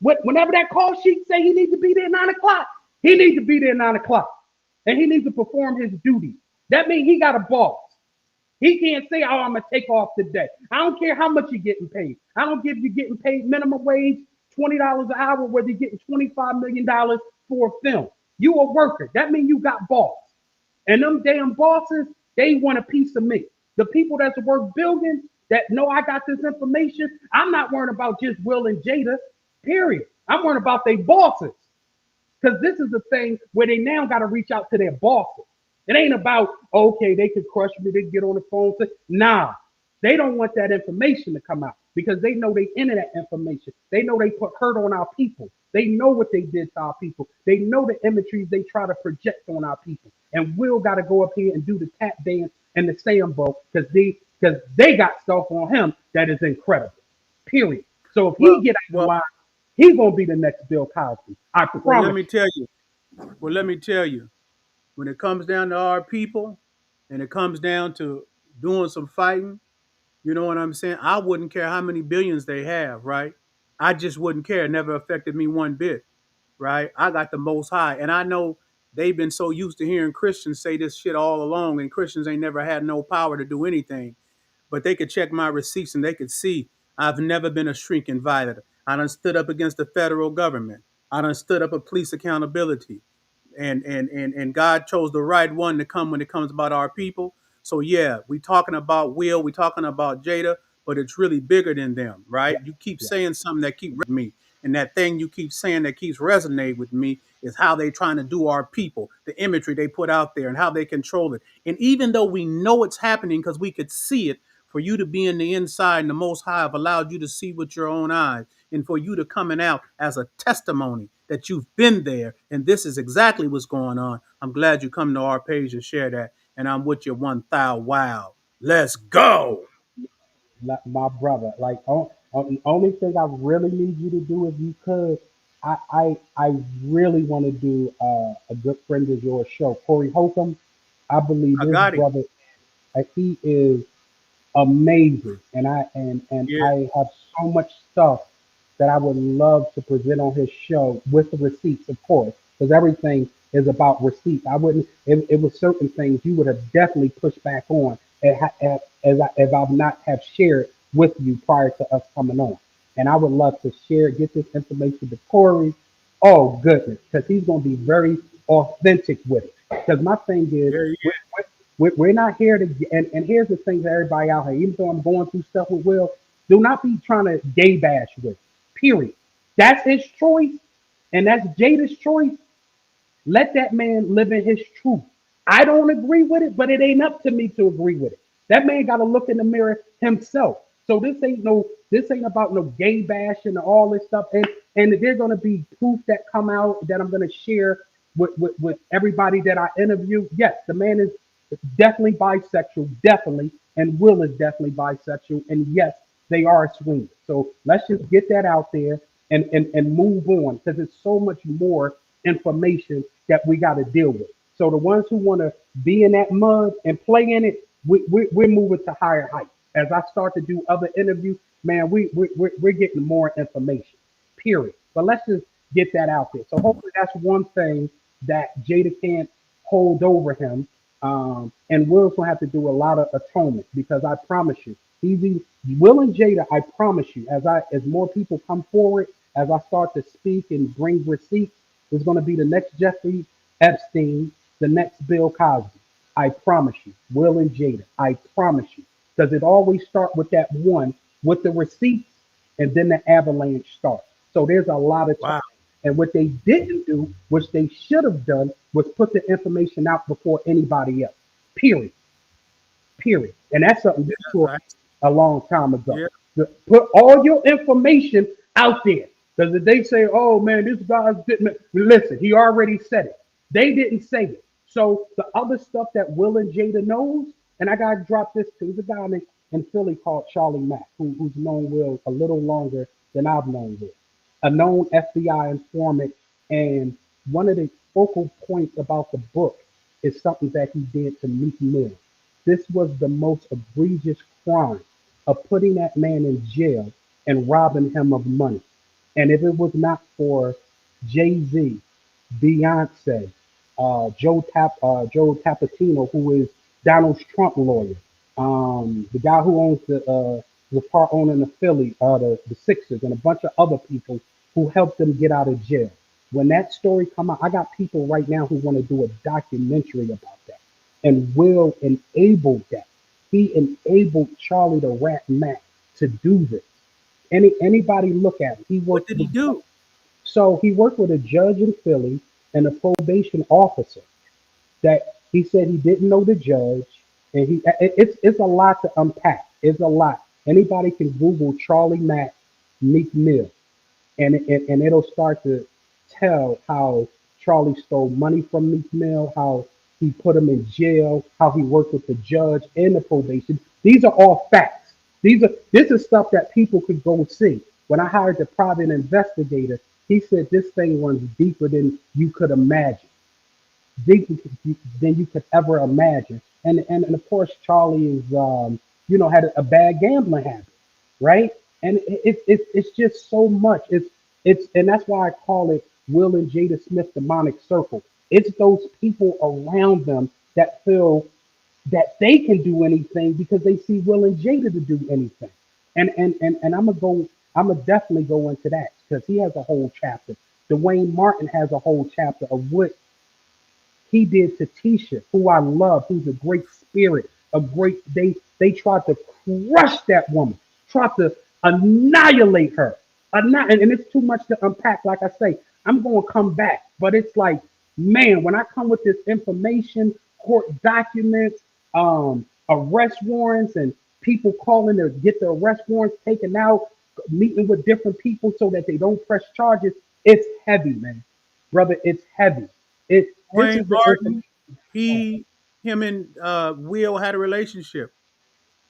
whenever that call sheet say he needs to be there 9 o'clock, he needs to be there 9 o'clock, and he needs to perform his duty. That means he got a boss. He can't say, "Oh, I'm gonna take off today." I don't care how much you're getting paid. I don't give you getting paid minimum wage, $20 an hour, whether you're getting $25 million for a film. You a worker. That means you got boss. And them damn bosses, they want a piece of me. The people that's worth billions that know I got this information, I'm not worrying about just Will and Jada, period. I'm worrying about their bosses. Because this is the thing where they now got to reach out to their bosses. It ain't about, okay, they could crush me, they get on the phone. Nah, they don't want that information to come out because they know they into that information. They know they put hurt on our people. They know what they did to our people. They know the imageries they try to project on our people. And Will got to go up here and do the tap dance and the sambo because they got stuff on him that is incredible. Period. So if he Well, get out of well, line, he's gonna be the next Bill Cosby. I well. Let promise me tell you. Well, let me tell you. When it comes down to our people, and it comes down to doing some fighting, you know what I'm saying? I wouldn't care how many billions they have, right? I just wouldn't care. It never affected me one bit, right? I got the most high. And I know they've been so used to hearing Christians say this shit all along, and Christians ain't never had no power to do anything. But they could check my receipts and they could see I've never been a shrinking violator. I done stood up against the federal government. I done stood up a police accountability. And God chose the right one to come when it comes about our people. So yeah, we talking about Will, we talking about Jada, but it's really bigger than them, yeah, right? You keep yeah, saying something that keep me, and that thing you keep saying that keeps resonating with me is how they trying to do our people, the imagery they put out there, and how they control it. And even though we know it's happening because we could see it, for you to be in the inside and the Most High have allowed you to see with your own eyes, and for you to coming out as a testimony that you've been there and this is exactly what's going on. I'm glad you come to our page and share that. And I'm with you 1,000. Wow. Let's go. my brother. Like, the only thing I really need you to do, if you could, I really want to do a good friend of yours show, Corey Holcomb. I believe I this got him. brother, he is amazing, and Yeah, I have so much stuff that I would love to present on his show with the receipts, of course, because everything is about receipts. I wouldn't. It was certain things you would have definitely pushed back on as I've not have shared with you prior to us coming on. And I would love to share, get this information to Corey. Oh goodness, because he's going to be very authentic with it. Because my thing is, there he we're not here to, and here's the thing to everybody out here, even though I'm going through stuff with Will, do not be trying to gay bash with, period. That's his choice, and that's Jada's choice. Let that man live in his truth. I don't agree with it, but it ain't up to me to agree with it. That man got to look in the mirror himself. So this ain't about no gay bashing and all this stuff. And there's gonna be proof that come out that I'm gonna share with everybody that I interview. Yes, the man is definitely bisexual, definitely, and Will is definitely bisexual, and yes, they are swingers. So let's just get that out there and move on because it's so much more information that we got to deal with. So the ones who want to be in that mud and play in it, we're moving to higher heights. As I start to do other interviews, man, we're getting more information. Period. But let's just get that out there. So hopefully that's one thing that Jada can't hold over him. And Will's gonna have to do a lot of atonement because I promise you, Will and Jada. I promise you, as more people come forward, as I start to speak and bring receipts, there's gonna be the next Jeffrey Epstein, the next Bill Cosby. I promise you, Will and Jada. I promise you, because it always start with that one with the receipts, and then the avalanche starts. So there's a lot of time. Wow. And what they didn't do, which they should have done, was put the information out before anybody else. Period. Period. And that's something Yeah, you taught me that's, a long time ago. yeah. Put all your information out there. Because if they say, oh man, this guy's didn't listen, he already said it. They didn't say it. So the other stuff that Will and Jada knows, and I gotta drop this too. There's a guy in Philly called Charlie Mack, who's known Will a little longer than I've known Will. A known FBI informant, and one of the focal points about the book is something that he did to Meek Mill. This was the most egregious crime of putting that man in jail and robbing him of money. And if it was not for Jay Z, Beyonce, Joe Tapatino, who is Donald Trump lawyer, the guy who owns the part owner in the Philly, the Sixers, and a bunch of other people who helped them get out of jail. When that story come out, I got people right now who want to do a documentary about that, and Will enabled that. He enabled Charlie the Rat Mac to do this. Anybody look at him. He What worked did he with do? so he worked with a judge in Philly and a probation officer that he said he didn't know the judge, and it's a lot to unpack. It's a lot. Anybody can Google Charlie Mack Meek Mill, and it'll start to tell how Charlie stole money from Meek Mill, how he put him in jail, how he worked with the judge and the probation. These are all facts. This is stuff that people could go see. When I hired the private investigator, he said this thing runs deeper than you could imagine, deeper than you could ever imagine. And of course, Charlie is had a bad gambling habit, right? And it's just so much. It's and that's why I call it Will and Jada Smith demonic circle. It's those people around them that feel that they can do anything because they see Will and Jada to do anything. And I'm gonna definitely go into that because he has a whole chapter. Dwayne Martin has a whole chapter of what he did to Tisha, who I love, who's a great spirit, a great they tried to crush that woman, tried to annihilate her. And it's too much to unpack. Like I say, I'm gonna come back. But it's like, man, when I come with this information, court documents, arrest warrants, and people calling to get the arrest warrants taken out, meeting with different people so that they don't press charges, it's heavy, man. Brother, it's heavy. This Wayne is the information. Martin, him and Will had a relationship.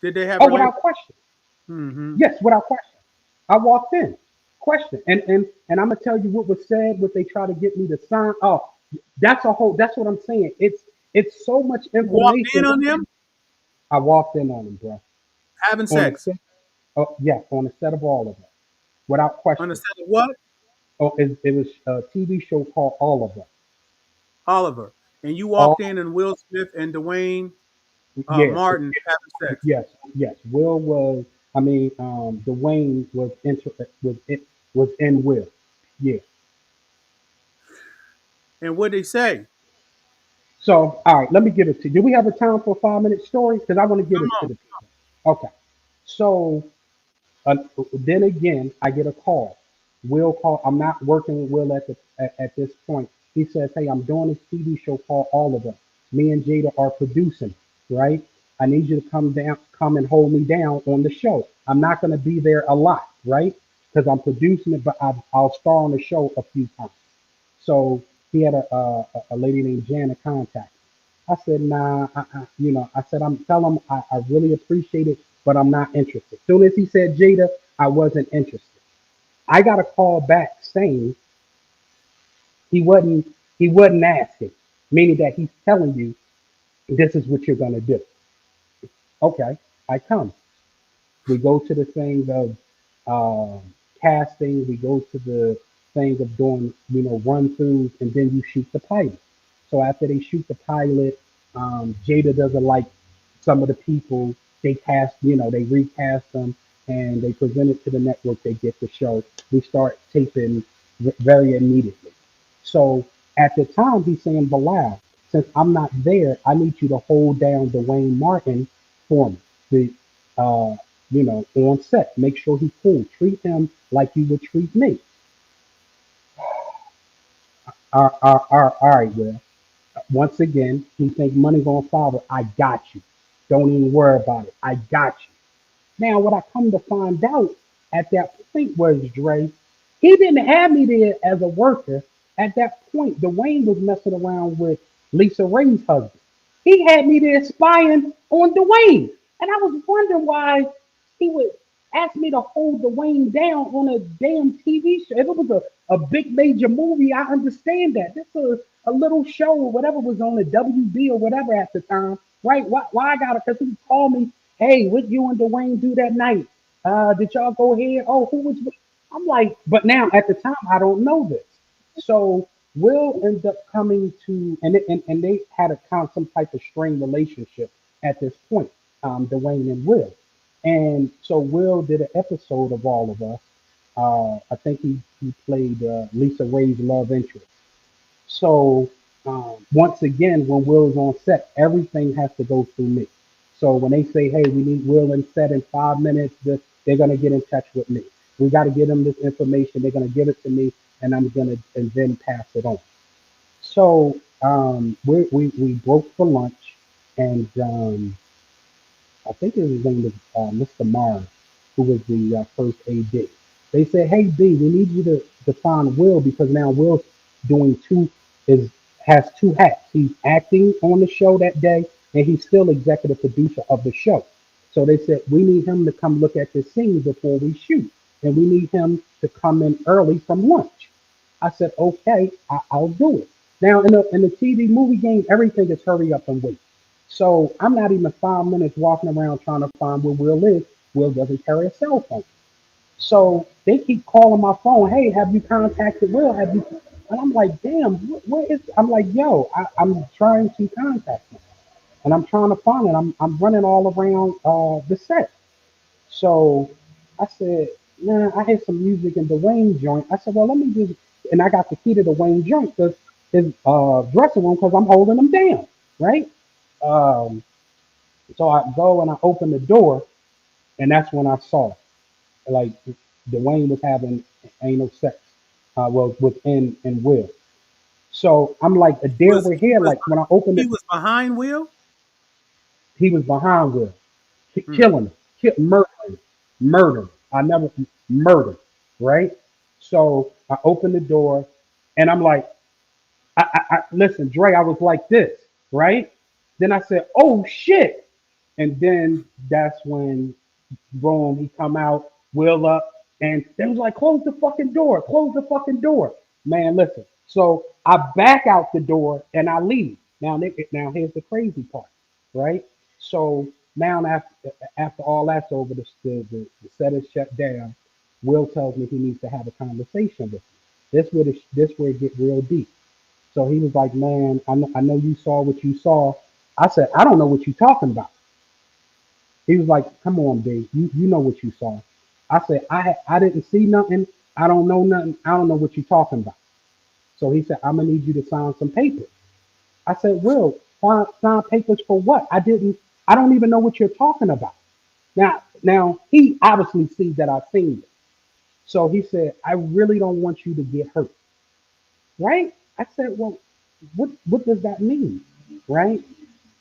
Did they have a Oh, relationship? without question. Mm-hmm. Yes, without question. I walked in. Question. And I'm gonna tell you what was said, what they try to get me to sign. Oh, that's what I'm saying. It's so much You walked in information. on them I walked in on them, bro. having On the sex set, oh yeah, on the set of all of them. Without on the question. set of what? Oh, it was a TV show called All of Them. Oliver. And you All walked in and Will Smith and Dwayne yes, Martin having sex. yes, yes. Will was I mean, Dwayne was in Will. Yeah. And what they say? So, all right, let me give it to you. Do we have a time for a 5 minute story? Because I want to get Come it to on. the people. Okay. So, uh, then again, I get a call. Will call. I'm not working with Will at this point. He says, "Hey, I'm doing this TV show called All of Us. Me and Jada are producing. Right? I need you to come and hold me down on the show. I'm not going to be there a lot, right? Because I'm producing it, but I'll star on the show a few times." So he had a lady named Jana contact. I said, nah, I said, I'm telling him I really appreciate it, but I'm not interested. Soon as he said Jada, I wasn't interested. I got a call back saying he wasn't asking, meaning that he's telling you this is what you're gonna do. Okay, I come. We go to the thing of casting. We go to thing of doing, run throughs, and then you shoot the pilot. So after they shoot the pilot, Jada doesn't like some of the people. They cast, they recast them and they present it to the network. They get the show. We start taping very immediately. So at the time, he's saying, Bilal, since I'm not there, I need you to hold down Dwayne Martin for me. The, on set, make sure he's cool. Treat him like you would treat me. All right, Will. Once again, he think money gonna solve it. I got you. Don't even worry about it. I got you. Now, what I come to find out at that point was Dre, he didn't have me there as a worker. At that point, Dwayne was messing around with Lisa Ray's husband. He had me there spying on Dwayne. And I was wondering why he would ask me to hold Dwayne down on a damn TV show. If it was a big major movie, I understand that. This was a little show or whatever was on the WB or whatever at the time, right? Why I got it? Because he called me, hey, what you and Dwayne do that night? Did y'all go here? Oh, who was? I'm like, but now at the time, I don't know this. So Will end up coming to, and they had a kind of some type of strained relationship at this point, Dwayne and Will. And so Will did an episode of All of Us. I think he played Lisa Ray's love interest. So once again, when Will's on set, everything has to go through me. So when they say, "Hey, we need Will in set in 5 minutes," they're gonna get in touch with me. We got to get them this information. They're gonna give it to me, and I'm gonna and then pass it on. So we broke for lunch, and I think his name was Mr. Mars, who was the first AD. They said, "Hey B, we need you to find Will because now Will's doing is has two hats. He's acting on the show that day, and he's still executive producer of the show. So they said we need him to come look at the scene before we shoot, and we need him to come in early from lunch." I said, "Okay, I'll do it." Now in the TV movie game, everything is hurry up and wait. So I'm not even 5 minutes walking around trying to find where Will is. Will doesn't carry a cell phone. So they keep calling my phone. Hey, have you contacted Will? Have you? And I'm like, damn, where is? I'm like, yo, I'm trying to contact him, and I'm trying to find it. I'm running all around the set. So I said, nah, I hear some music in the Wayne joint. I said, well, let me just, and I got the key to the Wayne joint because his dressing room because I'm holding him down, right? Um, so I go and I open the door, and that's when I saw like Dwayne was having anal sex, well, within and Will. So I'm like, a deer Was we're here. Like when I opened he it, was behind Will? he was behind Will, Hmm. killing him, murdering, murder. I never murder, right? So I opened the door, and I'm like, listen, Dre, I was like this, right? Then I said, oh shit, and then that's when boom, he come out, wheel up, and they was like, close the fucking door, close the fucking door. Man, listen. So I back out the door and I leave. Now here's the crazy part, right? So now after all that's over, the set is shut down. Will tells me he needs to have a conversation with me. This where it get real deep. So he was like, man, I know you saw what you saw. I said, I don't know what you're talking about. He was like, "Come on, B, you know what you saw." I said, I didn't see nothing. I don't know nothing. I don't know what you're talking about." So he said, "I'm gonna need you to sign some papers." I said, "Will, sign papers for what? I didn't. I don't even know what you're talking about." Now he obviously sees that I've seen it. So he said, "I really don't want you to get hurt." Right? I said, "Well, what does that mean?" Right?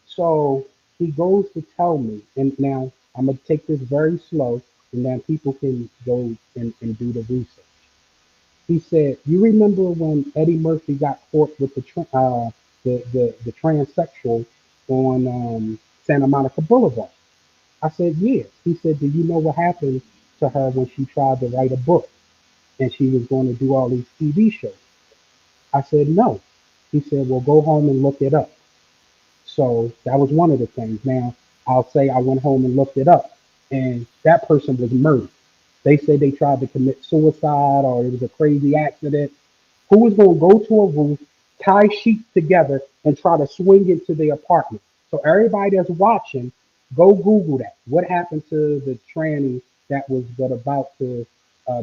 So he goes to tell me, and now I'm gonna take this very slow, and then people can go and do the research. He said, "You remember when Eddie Murphy got caught with the transsexual on Santa Monica Boulevard?" I said, "Yes." He said, "Do you know what happened to her when she tried to write a book and she was going to do all these TV shows?" I said, "No." He said, "Well, go home and look it up." So that was one of the things. Now, I'll say I went home and looked it up, and that person was murdered. They said they tried to commit suicide or it was a crazy accident. Who was going to go to a roof, tie sheets together, and try to swing into their apartment? So everybody that's watching, go Google that. What happened to the tranny that was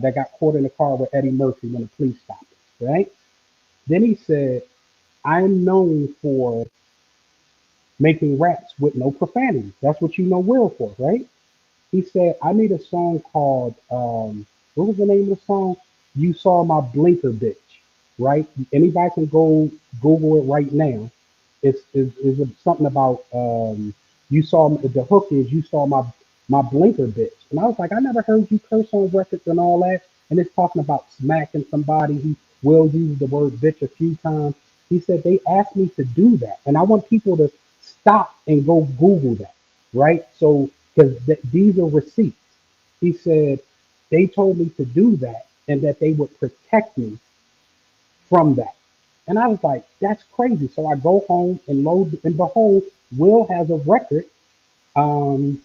that got caught in the car with Eddie Murphy when the police stopped him, right? Then he said, "I'm known for making raps with no profanity. That's what you know Will for, right?" He said, "I made a song called what was the name of the song? You Saw My Blinker Bitch, right? Anybody can go Google it right now. It's something about you saw the hook is you saw my blinker bitch." And I was like, I never heard you curse on records and all that. And it's talking about smacking somebody. He will use the word bitch a few times. He said they asked me to do that, and I want people to stop and go Google that, right? So because these are receipts. He said they told me to do that and that they would protect me from that. And I was like, that's crazy. So I go home and load, and behold, Will has a record. Um,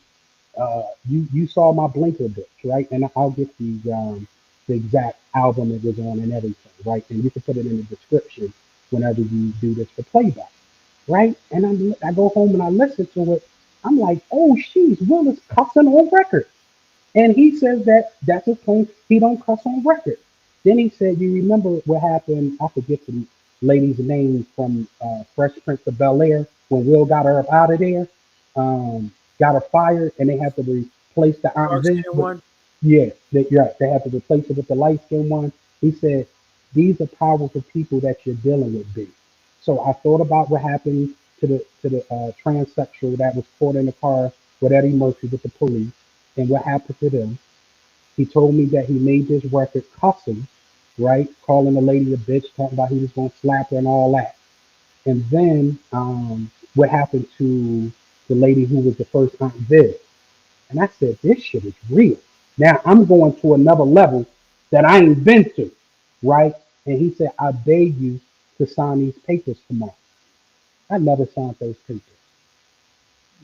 you saw my blinker bitch, right? And I'll get the exact album it was on and everything, right? And you can put it in the description whenever you do this for playback, right? And I go home and I listen to it. I'm like, oh, she's Will is cussing on record. And he says that that's his claim. He don't cuss on record. Then he said, "You remember what happened? I forget the lady's name from Fresh Prince of Bel Air when Will got her up out of there, got her fired, and they had to replace the Aunt Dark Viv. skinned But one. yeah, yeah, they had to replace it with the light skinned one." He said, "These are powerful people that you're dealing with, B." So I thought about what happened to the transsexual that was caught in the car with Eddie Murphy with the police and what happened to them. He told me that he made this record cussing, right? Calling the lady a bitch, talking about he was going to slap her and all that. And then what happened to the lady who was the first Aunt Viv. And I said, this shit is real. Now I'm going to another level that I ain't been to, right? And he said, I beg you to sign these papers tomorrow. I never signed those papers.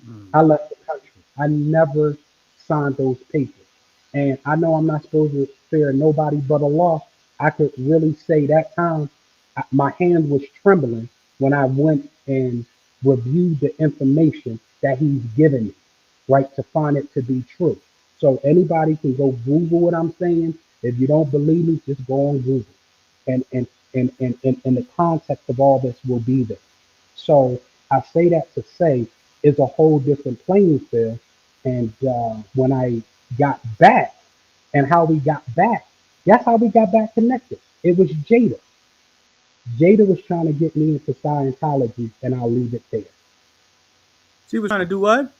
Mm. I left the country. I never signed those papers. And I know I'm not supposed to fear nobody but Allah. I could really say that time my hand was trembling when I went and reviewed the information that he's given me, right, to find it to be true. So anybody can go Google what I'm saying. If you don't believe me, just go on Google. And the context of all this will be there. So I say that to say it's a whole different playing field. And when I got back and how we got back, that's how we got back connected. It was Jada. Jada was trying to get me into Scientology, and I'll leave it there. She was trying to do what?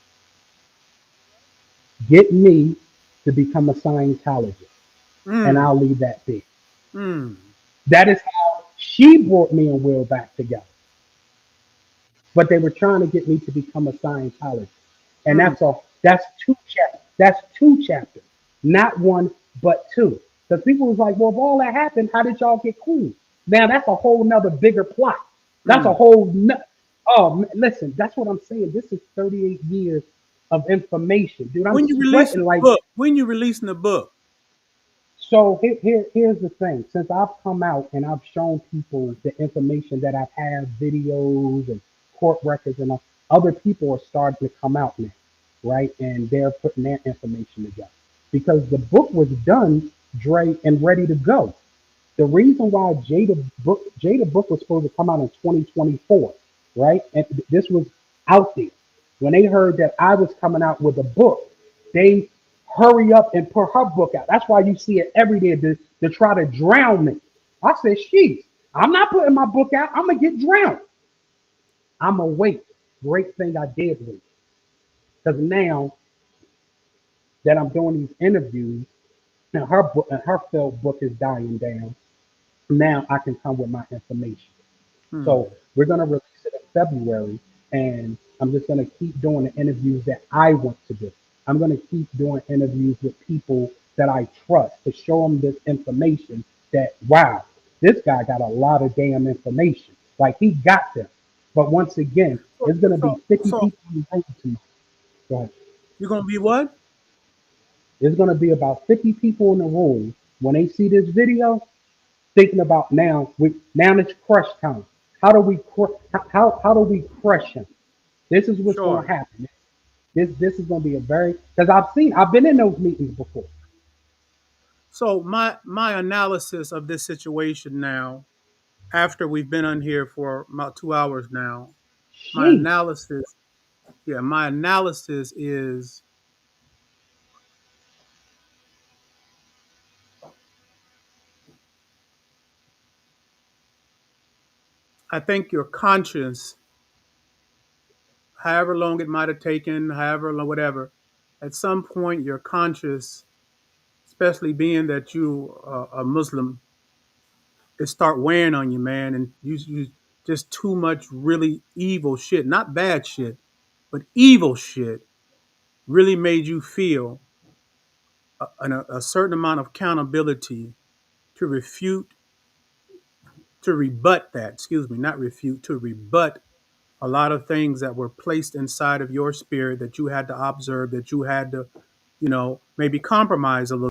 Get me to become a Scientologist, and Mm. I'll leave that there. Mm. That is how she brought me and Will back together. But they were trying to get me to become a Scientologist, and Mm. that's two chapters, not one but two. Because people was like, well, if all that happened, how did y'all get cool? Now that's a whole nother bigger plot. That's a Mm. whole oh listen, that's what I'm saying. This is 38 years of information, dude. I'm When you releasing sweating the like book? When you releasing the book? so. Here's the thing. Since I've come out and I've shown people the information that I've had, videos and court records, and other people are starting to come out now, right? And they're putting their information together because the book was done, Dre, and ready to go. The reason why Jada book was supposed to come out in 2024, right? And this was out there. When they heard that I was coming out with a book, they hurry up and put her book out. That's why you see it every day to try to drown me. I said, sheesh, I'm not putting my book out. I'm gonna get drowned. I'm gonna wait. Great thing I did wait. Because now that I'm doing these interviews and her book and her felt book is dying down, now I can come with my information. So Mm. we're gonna release it in February, and I'm just gonna keep doing the interviews that I want to do. I'm gonna keep doing interviews with people that I trust to show them this information. That wow, this guy got a lot of damn information. Like he got them. But once again, So, it's gonna be so, 50 so people in the room tomorrow. Go ahead. you're gonna be what? There's going to be about 50 people in the room when they see this video thinking about now it's crush time. How do we how do we crush him? This is what's going Sure. to happen. This is going to be a very because I've been in those meetings before. So my analysis of this situation now, after we've been on here for about 2 hours now, my Sheesh, analysis, yeah, my analysis is I think your conscience, however long it might have taken, however long, whatever, at some point your conscience, especially being that you are a Muslim, it start weighing on you, man, and you just too much really evil shit, not bad shit, but evil shit, really made you feel a certain amount of accountability to refute, to rebut that. Excuse me, not refute, to rebut a lot of things that were placed inside of your spirit that you had to observe, that you had to, maybe compromise a little,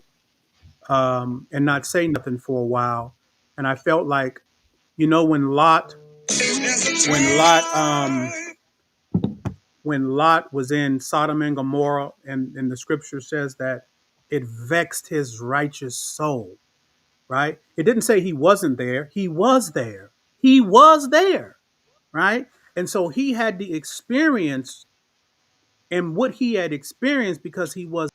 and not say nothing for a while. And I felt like, when Lot, when Lot was in Sodom and Gomorrah, and the scripture says that it vexed his righteous soul, right? It didn't say he wasn't there. He was there. He was there, right? And so he had the experience and what he had experienced because he was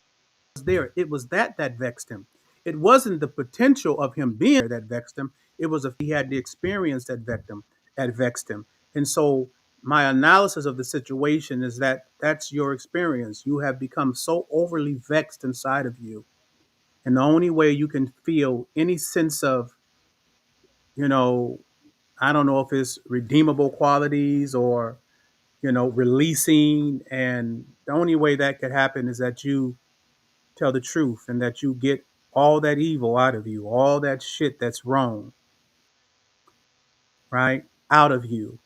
there. It was that vexed him. It wasn't the potential of him being there that vexed him. It was if he had the experience that vexed him. And so my analysis of the situation is that that's your experience. You have become so overly vexed inside of you. And the only way you can feel any sense of, you know, I don't know if it's redeemable qualities or, releasing. And the only way that could happen is that you tell the truth and that you get all that evil out of you, all that shit that's wrong, right? Out of you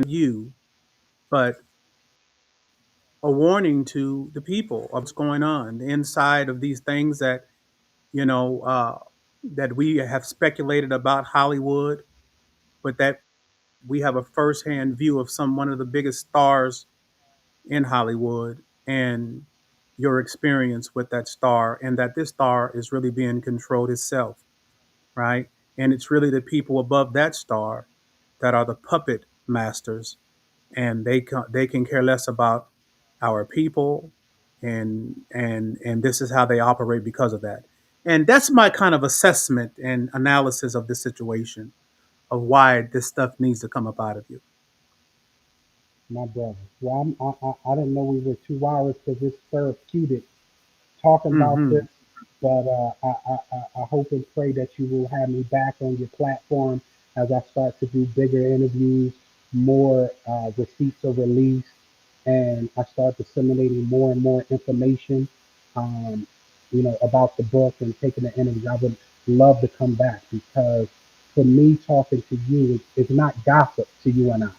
you, but a warning to the people of what's going on inside of these things that, you know, uh, that we have speculated about Hollywood, but that we have a firsthand view of one of the biggest stars in Hollywood and your experience with that star, and that this star is really being controlled itself, right? And it's really the people above that star that are the puppet masters, and they can care less about our people, and this is how they operate because of that. And that's my kind of assessment and analysis of the situation of why this stuff needs to come up out of you. my brother. Well, I didn't know we were 2 hours because it's therapeutic talking about Mm-hmm. this, but I hope and pray that you will have me back on your platform as I start to do bigger interviews, more receipts are released, and I start disseminating more and more information, um, about the book and taking the interviews. I would love to come back because for me, talking to you is not gossip to you and I,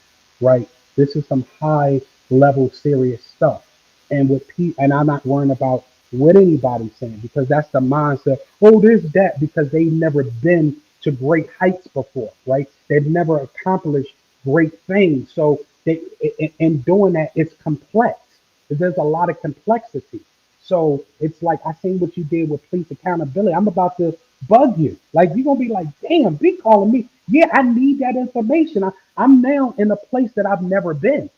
right? This is some high level serious stuff. And and I'm not worrying about what anybody's saying because that's the mindset. Oh, there's that because they've never been to great heights before, right? They've never accomplished great things. So in doing that, it's complex. There's a lot of complexity. So it's like I seen what you did with police accountability. I'm about to bug you. Like you're gonna be like, damn, be calling me. Yeah, I need that information. I'm now in a place that I've never been.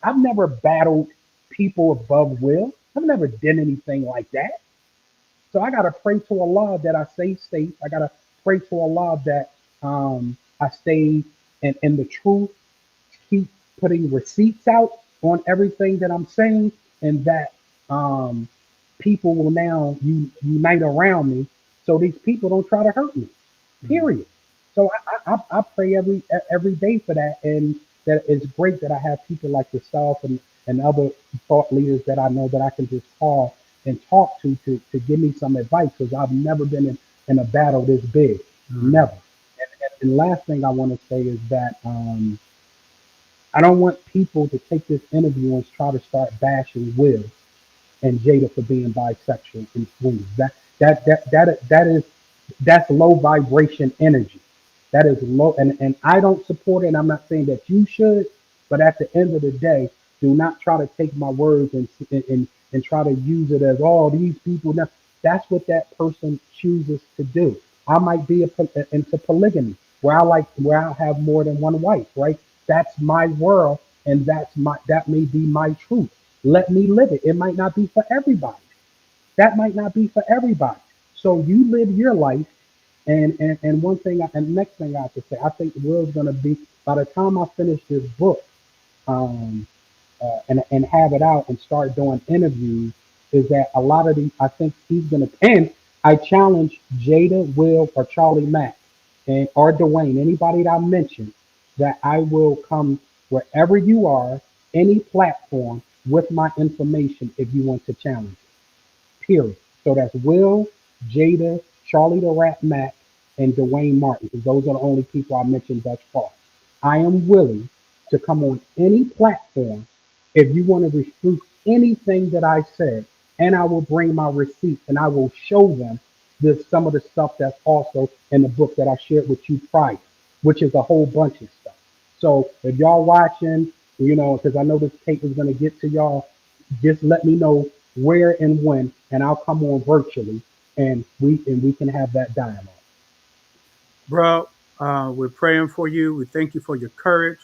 I've never battled people above will. I've never done anything like that. So I gotta pray to Allah that I stay safe. I gotta pray to Allah that I stay in the truth, keep putting receipts out on everything that I'm saying, and that um, people will now unite around me, so these people don't try to hurt me. Mm-hmm. Period. So I pray every day for that, and that it's great that I have people like yourself and other thought leaders that I know that I can just call and talk to give me some advice because I've never been in a battle this big, Mm-hmm. never. And last thing I want to say is that I don't want people to take this interview and try to start bashing Will. and Jada for being bisexual and swingers. That is that's low vibration energy. That is low, and I don't support it. And I'm not saying that you should, but at the end of the day, do not try to take my words and try to use it as all these people. Now, that's what that person chooses to do. I might be into polygamy, where I have more than one wife, right? That's my world, and that may be my truth. Let me live it. It might not be for everybody. That might not be for everybody. So you live your life, and one thing, and next thing I have to say, I think Will's gonna be by the time I finish this book, um, and have it out and start doing interviews, is that a lot of these, I think he's gonna, and I challenge Jada, Will, or Charlie Mack, and or Dwayne, anybody that I mentioned, that I will come wherever you are, any platform with my information if you want to challenge period. So that's Will, Jada, Charlie the Rat Mack, and Dwayne Martin, because those are the only people I mentioned thus far. I am willing to come on any platform if you want to refute anything that I said, and I will bring my receipts and I will show them some of the stuff that's also in the book that I shared with you prior, which is a whole bunch of stuff. So if y'all watching, because I know this tape is going to get to y'all, just let me know where and when, and I'll come on virtually, and we can have that dialogue. Bro, we're praying for you. We thank you for your courage.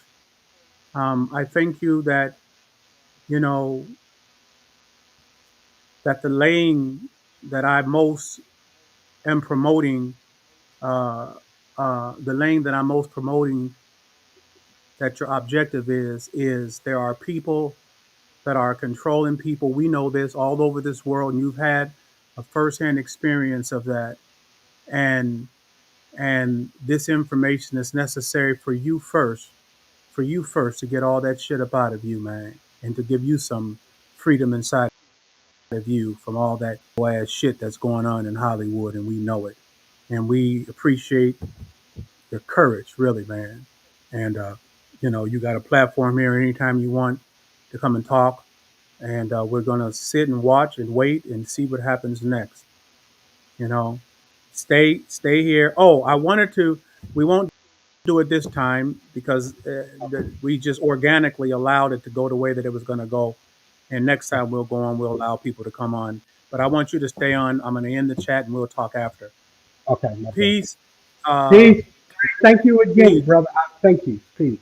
I thank you that, you know, that the lane that I most am promoting, uh, the lane that I'm most promoting, that your objective is there are people that are controlling people. We know this all over this world, and you've had a firsthand experience of that. And this information is necessary for you first to get all that shit up out of you, man, and to give you some freedom inside of you from all that ass shit that's going on in Hollywood, and we know it. And we appreciate your courage, really, man. And you got a platform here anytime you want to come and talk. And we're gonna sit and watch and wait and see what happens next. You know, stay here. Oh, I wanted to. We won't do it this time because we just organically allowed it to go the way that it was going to go. And next time we'll go on. We'll allow people to come on. But I want you to stay on. I'm going to end the chat and we'll talk after. Okay, my brother. Peace. Uh, Peace. Thank you again, peace. brother. Thank you. Peace.